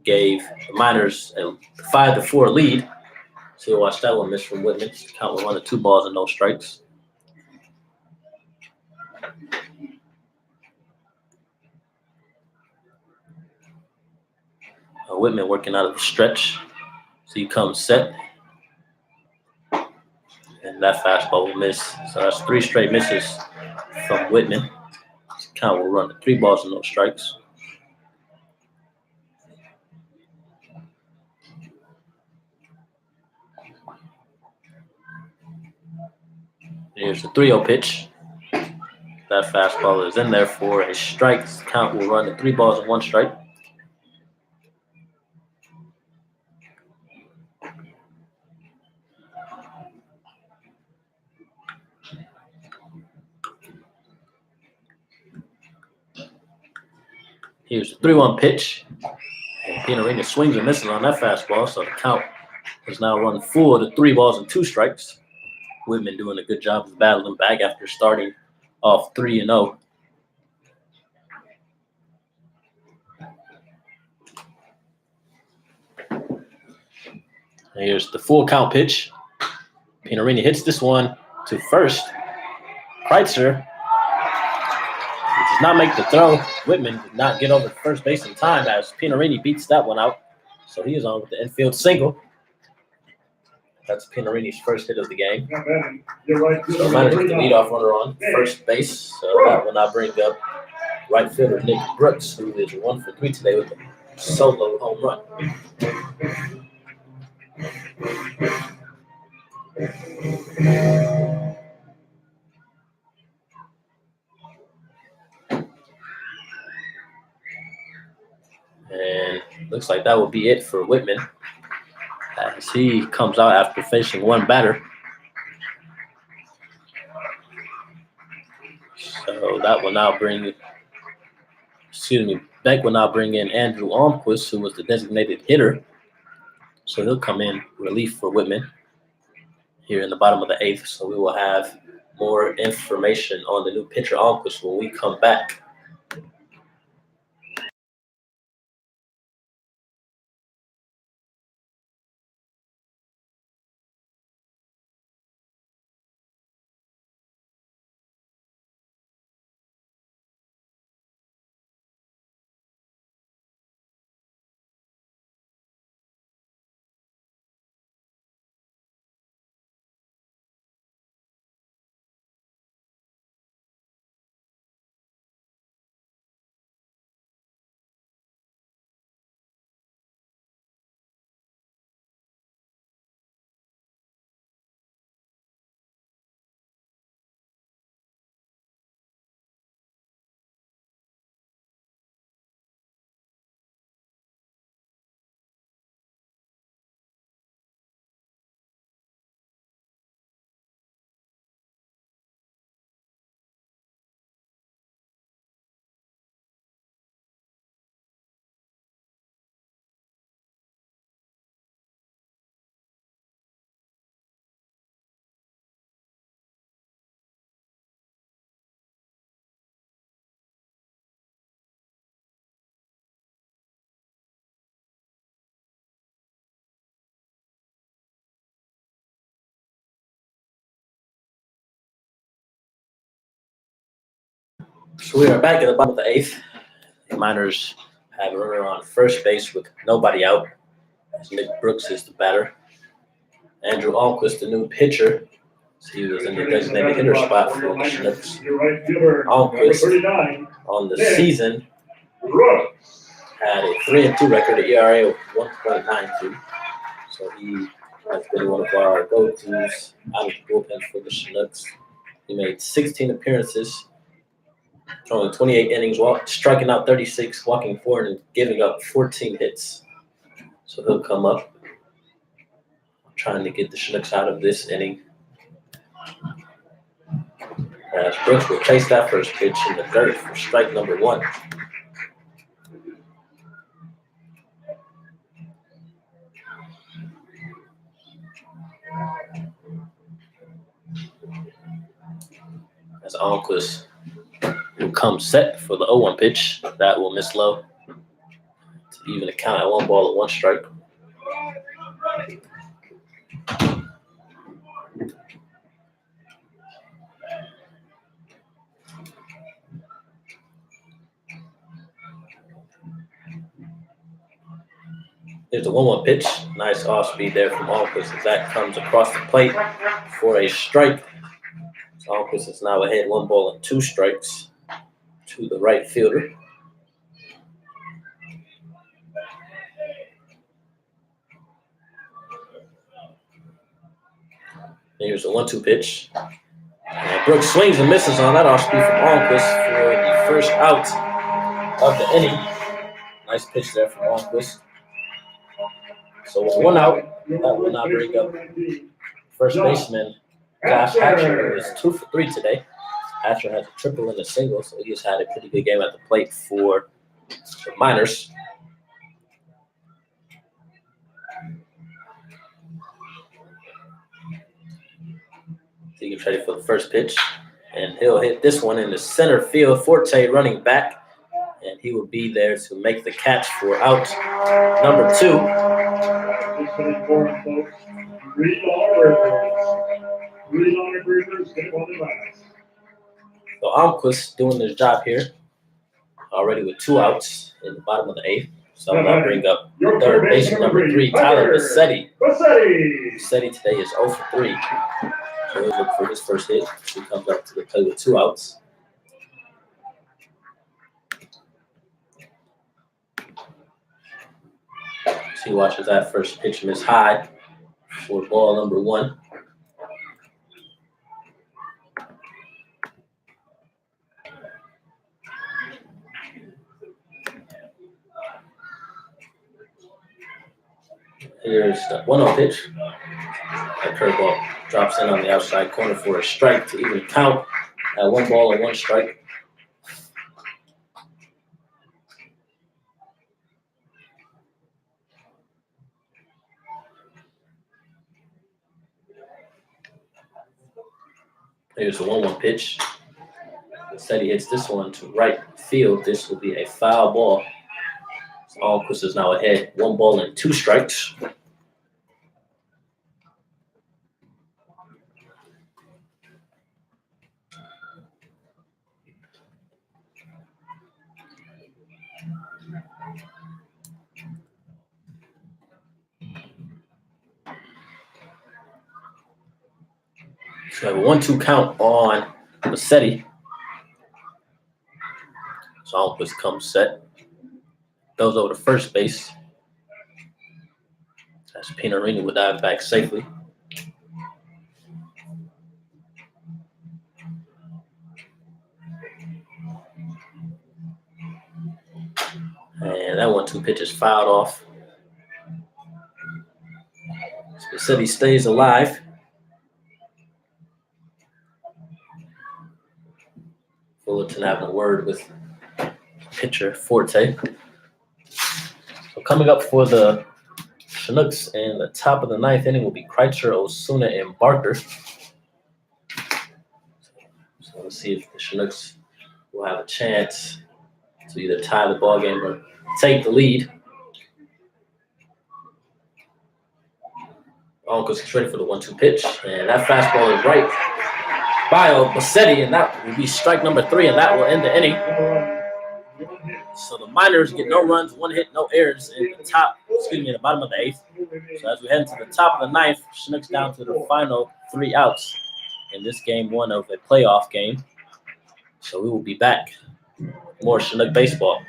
gave the Miners a 5-4 lead. So you'll watch that one miss from Whitman. Count with 1 of 2 balls and no strikes. Whitman working out of the stretch. So he comes set. And that fastball will miss. So that's 3 straight misses from Whitman. Count will run to 3 balls and no strikes. Here's the 3-0 pitch. That fastball is in there for a strike. Count will run to 3 balls and 1 strike. Here's the 3-1 pitch. And Pinarini swings and misses on that fastball, so the count has now run full to 3 balls and 2 strikes. Whitman doing a good job of battling back after starting off 3-0. Here's the full count pitch. Pinarini hits this one to first. Kreitzer does not make the throw. Whitman did not get over first base in time as Pinarini beats that one out. So he is on with the infield single. That's Pinarini's first hit of the game. So Miners with the leadoff runner on first base. So that will now bring up right fielder Nick Brooks, who is 1 for 3 today with a solo home run. And looks like that will be it for Whitman as he comes out after facing 1 batter. So that will now bring, Beck will now bring in Andrew Almquist, who was the designated hitter. So he'll come in relief for Whitman here in the bottom of the 8th. So we will have more information on the new pitcher Almquist when we come back. So we are back at the bottom of the 8th. The Miners have a runner on first base with nobody out. Nick Brooks is the batter. Andrew Almquist, the new pitcher, So he was in the designated hitter spot for the Chinooks. Your right fielder, number 39. On the season, Brooks. had a 3-2 record, an ERA of 1.92. So he has been one of our go-tos out of the bullpen for the Chinooks. He made 16 appearances, throwing 28 innings, striking out 36, walking 4, and giving up 14 hits. So he'll come up, trying to get the Chinooks out of this inning. As Brooks will chase that first pitch in the dirt for strike number 1. As Almquist will come set for the 0-1 pitch. That will miss low to even the count at 1 ball and 1 strike. There's a 1-1 pitch. Nice off speed there from Almquist as that comes across the plate for a strike. Almquist is now ahead 1 ball and 2 strikes to the right fielder. Here's a 1-2 pitch. And Brooks swings and misses on that off speed from Almquist for the first out of the inning. Nice pitch there from Almquist. So with 1 out, that will now bring up first baseman Josh Hatcher, who is 2 for 3 today. Hatcher has a triple and a single, so he has had a pretty good game at the plate for the Miners. He gets ready for the first pitch, and he'll hit this one in the center field. Forte running back, and he will be there to make the catch for out number 2. So Almquist doing his job here, already with 2 outs in the bottom of the 8th. So I'll bring up third baseman number 3, Tyler Bassetti. Bassetti today is 0 for 3. So he'll look for his first hit. He comes up to the plate with 2 outs. So he watches that first pitch miss high for ball number 1. Here's the 1-0 pitch. That curveball drops in on the outside corner for a strike to even count at 1 ball and 1 strike. Here's the 1-1 pitch. Instead, he hits this one to right field. This will be a foul ball. Almquist is now ahead 1 ball and 2 strikes. So we have a 1-2 count on Bassetti. So Almquist comes set. Goes over to first base. As Pinarini would dive back safely. And that 1-2 pitch is fouled off. Bassetti stays alive. Fullerton having a word with pitcher Forte. So coming up for the Chinooks in the top of the 9th inning will be Kreitzer, Osuna, and Barker. So let's see if the Chinooks will have a chance to either tie the ball game or take the lead. Almquist is ready for the 1-2 pitch, and that fastball is right by Bassetti, and that will be strike number 3, and that will end the inning. So the Miners get no runs, 1 hit, no errors in the bottom of the 8th. So as we head into the top of the 9th, Chinooks down to the final 3 outs. in this game one of a playoff game. So we will be back. More Chinook baseball.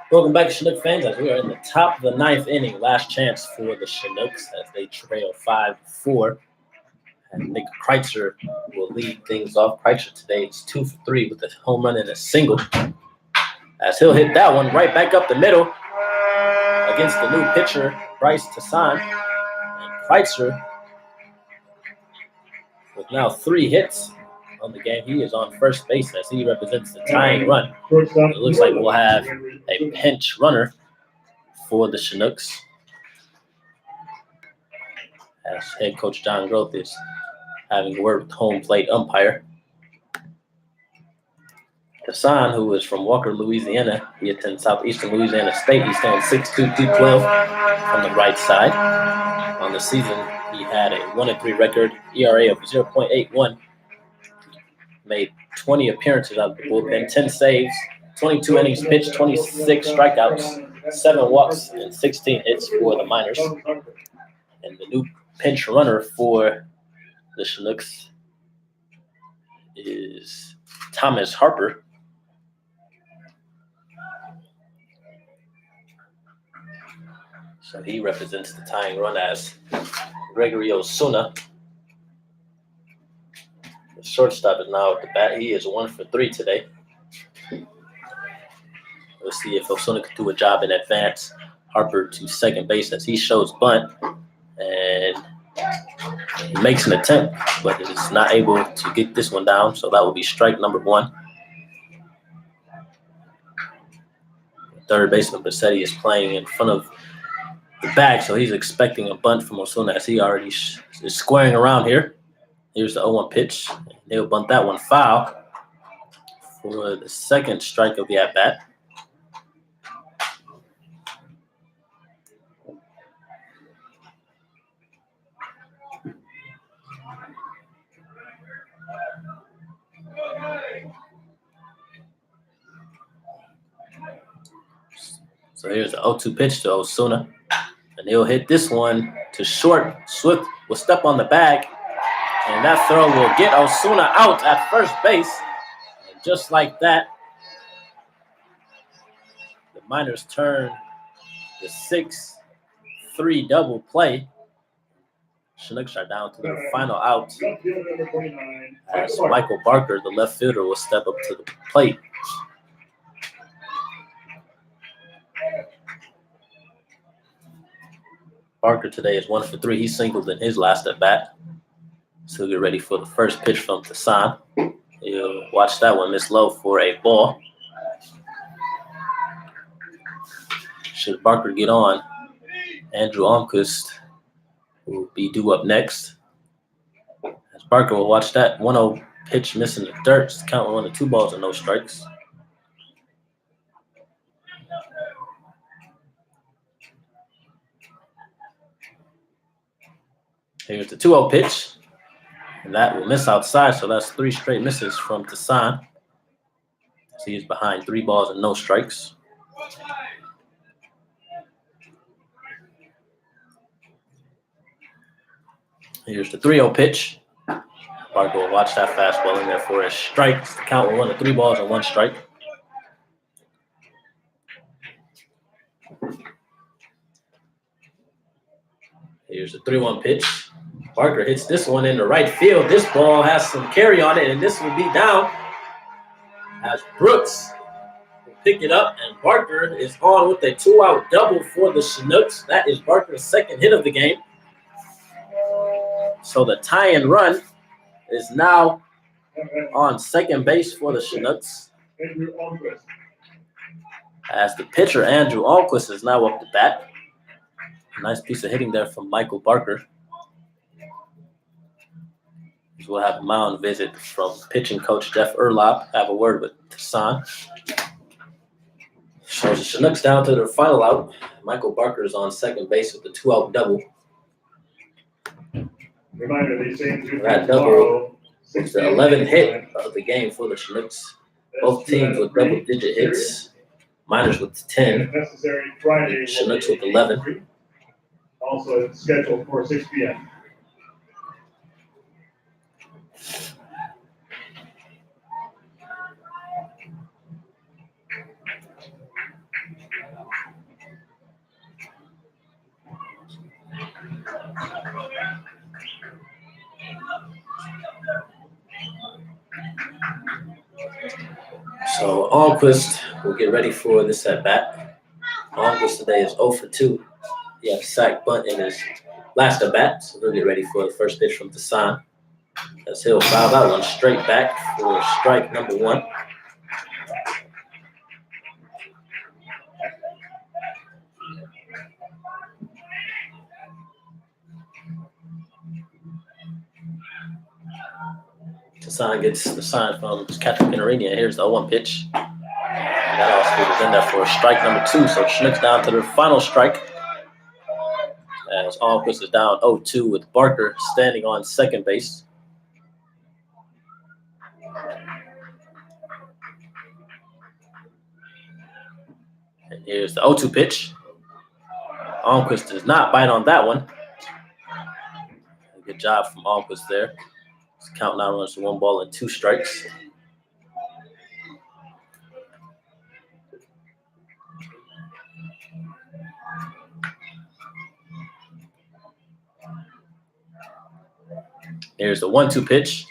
Welcome back, Chinook fans, as we are in the top of the ninth inning. Last chance for the Chinooks as they trail 5-4. And Nick Kreitzer will lead things off. Kreitzer today is 2 for 3 with a home run and a single. As he'll hit that one right back up the middle against the new pitcher, Bryce Tassan. And Kreitzer, with now 3 hits on the game, he is on first base as he represents the tying run. It looks like we'll have a pinch runner for the Chinooks, as head coach John Groth is having word with home plate umpire. Hassan, who is from Walker, Louisiana, he attends Southeastern Louisiana State. He's throwing 6'2", 212 from the right side. On the season, he had a 1-3 record, ERA of 0.81. Made 20 appearances out of the bullpen, 10 saves, 22 innings pitched, 26 strikeouts, 7 walks, and 16 hits for the Miners. And the new pinch runner for the Chinooks is Thomas Harper. So he represents the tying run as Gregory Osuna. The shortstop is now at the bat. He is 1 for 3 today. We'll see if Osuna can do a job in advance. Harper to second base as he shows bunt. And he makes an attempt, but is not able to get this one down. So that will be strike number 1. Third baseman Bassetti is playing in front of the bag, so he's expecting a bunt from Osuna as he already is squaring around here. Here's the 0-1 pitch. They'll bunt that one foul for the second strike of the at-bat. So here's the 0-2 pitch to Osuna. And he'll hit this one to short. Swift will step on the bag. And that throw will get Osuna out at first base. And just like that, the Miners turn the 6-3 double play. Chinooks are down to their final out as Michael Barker, the left fielder, will step up to the plate. Barker today is 1 for 3. He singled in his last at bat. So he'll get ready for the first pitch from Tassan. He'll watch that one miss low for a ball. Should Barker get on, Andrew Almquist will be due up next. As Barker will watch that 1-0 pitch missing the dirt. Count 1 to 2 balls and no strikes. Here's the 2-0 pitch. And that will miss outside, so that's 3 straight misses from Tassan. So he's behind 3 balls and no strikes. Here's the 3-0 pitch. Barker will watch that fastball in there for a strike. The count will 1 to 3 balls and 1 strike. Here's the 3-1 pitch. Barker hits this one in the right field. This ball has some carry on it, and this will be down as Brooks will pick it up, and Barker is on with a 2-out double for the Chinooks. That is Barker's second hit of the game. So the tie-in run is now on second base for the Chinooks. As the pitcher, Andrew Almquist, is now up to bat. Nice piece of hitting there from Michael Barker. We'll have a mound visit from pitching coach Jeff Urlaub. Have a word with Tassan. So the Chinooks down to their final out. Michael Barker is on second base with the 2-out double. That double is the 11th hit of the game for the Chinooks. Both teams with double-digit hits. Miners with 10. Chinooks with 11. Also scheduled for 6 p.m. So Almquist will get ready for this at bat. Almquist today is 0 for 2. He had a sack bunt in his last at bat, so he'll get ready for the first pitch from Tassan. As he'll foul that one straight back for strike number 1. Tassan gets the sign from catcher Pinarini, and here's the 0-1 pitch. That also was in there for strike number 2, so Chinooks down to their final strike. As Almquist is down 0-2 with Barker standing on second base. And here's the 0-2 pitch. Almquist does not bite on that one. Good job from Almquist there. It's count 9 runs to 1 ball and 2 strikes. Here's the 1-2 pitch.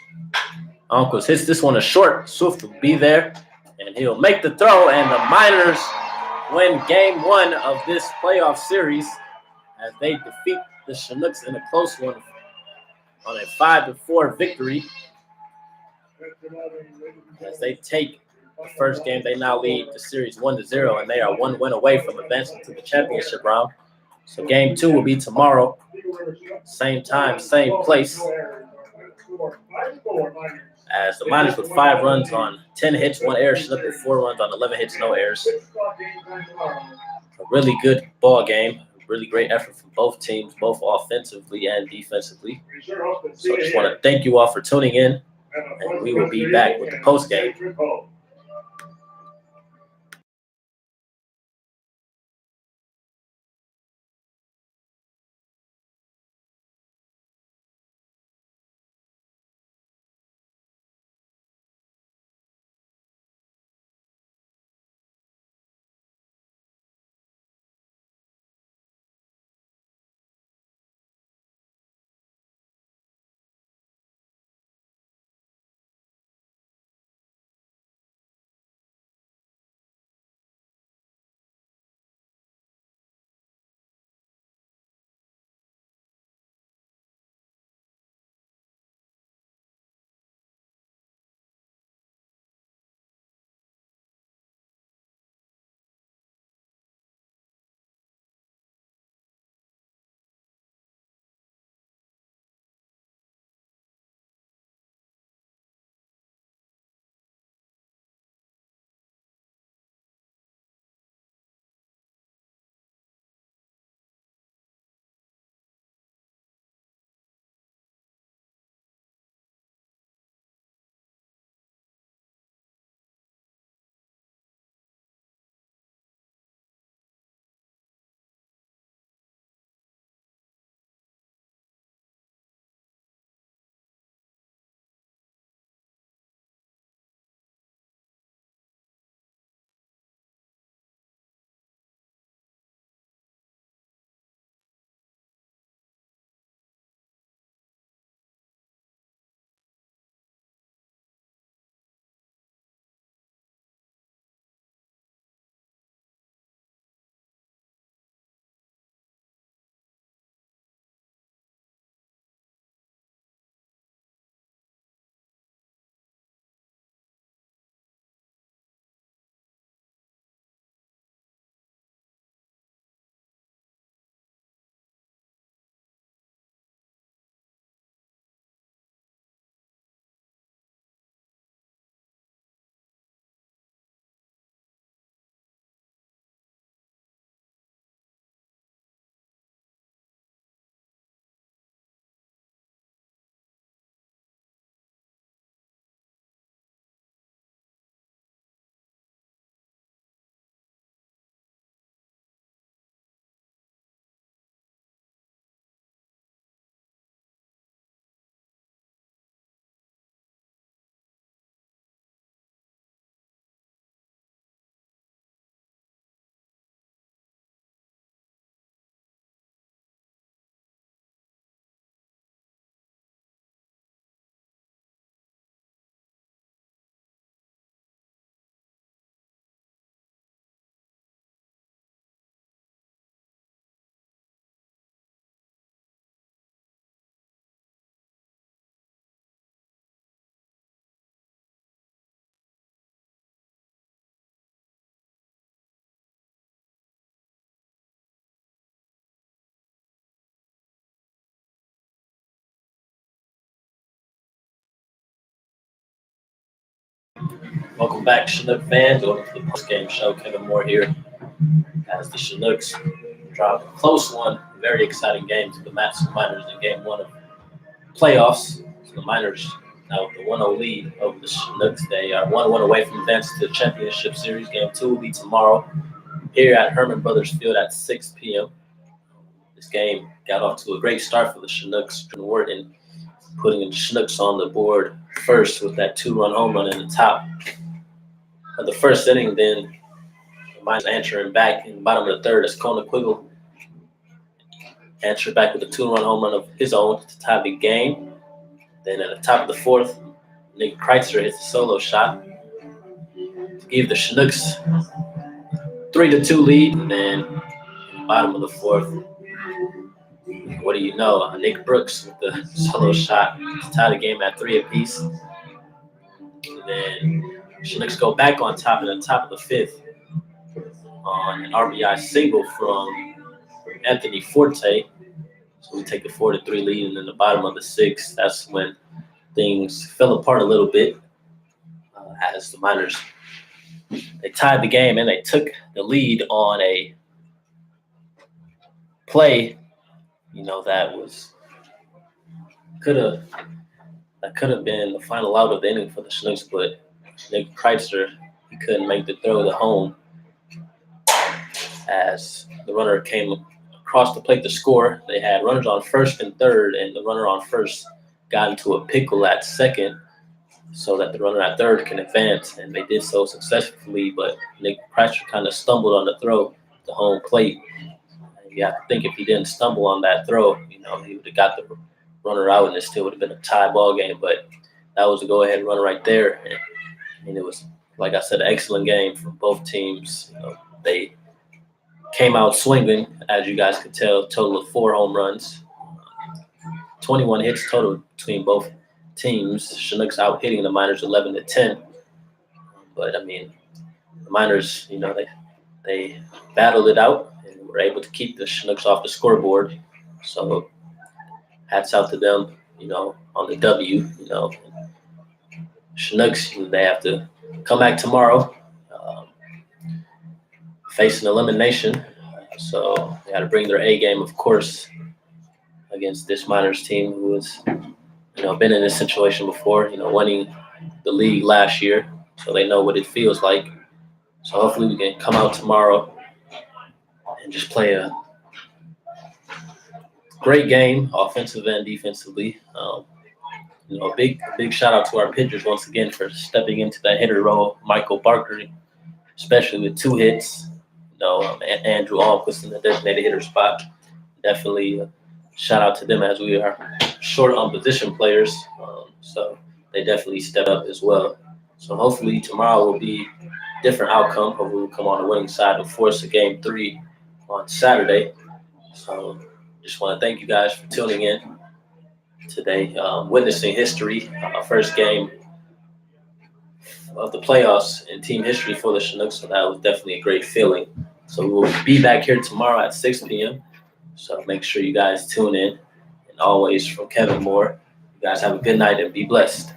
Almquist hits this one a short. Swift will be there, and he'll make the throw, and the Miners win game 1 of this playoff series as they defeat the Chinooks in a close one on a 5-4 victory. As they take the first game, they now lead the series 1-0, and they are 1 win away from advancing to the championship round. So game 2 will be tomorrow, same time, same place. As the Miners with 5 runs on 10 hits, 1 error, Chinook with 4 runs on 11 hits, no errors. A really good ball game. Really great effort from both teams, both offensively and defensively. So I just want to thank you all for tuning in, and we will be back with the post game. Welcome back, Chinook fans. Welcome to the post-game show. Kevin Moore here as the Chinooks dropped a close one, very exciting game to the Matson Miners in Game 1 of playoffs. So the Miners now with the 1-0 lead over the Chinooks. They are 1-1 away from advancing to the championship series. Game 2 will be tomorrow here at Herman Brothers Field at 6 p.m. This game got off to a great start for the Chinooks. Wharton putting the Chinooks on the board first with that 2-run home run in the top of the first inning. Then the Miners answering back in the bottom of the third as Kona Quiggle answered back with a 2-run home run of his own to tie the game. Then at the top of the fourth, Nick Kreitzer hits a solo shot to give the Chinooks 3-2 lead. And then in the bottom of the fourth, what do you know? Nick Brooks with the solo shot to tie the game at 3 apiece. And then Chinooks go back on top at the top of the fifth on an RBI single from Anthony Forte. So we take a 4-3 lead, and in the bottom of the sixth, that's when things fell apart a little bit as the Miners, they tied the game and they took the lead on a play, that could have been the final out of the inning for the Chinooks, but Nick Kreitzer, he couldn't make the throw to home as the runner came across the plate to score. They had runners on first and third, and the runner on first got into a pickle at second so that the runner at third can advance, and they did so successfully, but Nick Kreitzer kind of stumbled on the throw to home plate. You have to think if he didn't stumble on that throw, he would have got the runner out, and it still would have been a tie ball game. But that was a go-ahead run right there. And it was, like I said, an excellent game from both teams. They came out swinging, as you guys could tell, total of 4 home runs, 21 hits total between both teams. Chinooks out hitting the Miners 11-10. But, the Miners, they battled it out and were able to keep the Chinooks off the scoreboard. So hats out to them, on the W. Chinooks, they have to come back tomorrow, face an elimination. So they got to bring their A game, of course, against this Miners team who has, been in this situation before, winning the league last year. So they know what it feels like. So hopefully we can come out tomorrow and just play a great game, offensive and defensively. A big shout out to our pitchers once again for stepping into that hitter role. Michael Barker, especially with 2 hits. Andrew Almquist in the designated hitter spot. Definitely a shout out to them as we are short on position players. So they definitely step up as well. So hopefully tomorrow will be a different outcome. Hopefully we'll come on the winning side and force a Game 3 on Saturday. So just want to thank you guys for tuning in today, witnessing history, our first game of the playoffs in team history for the Chinooks. So that was definitely a great feeling. So we will be back here tomorrow at 6 p.m. So make sure you guys tune in. And always from Kevin Moore, you guys have a good night and be blessed.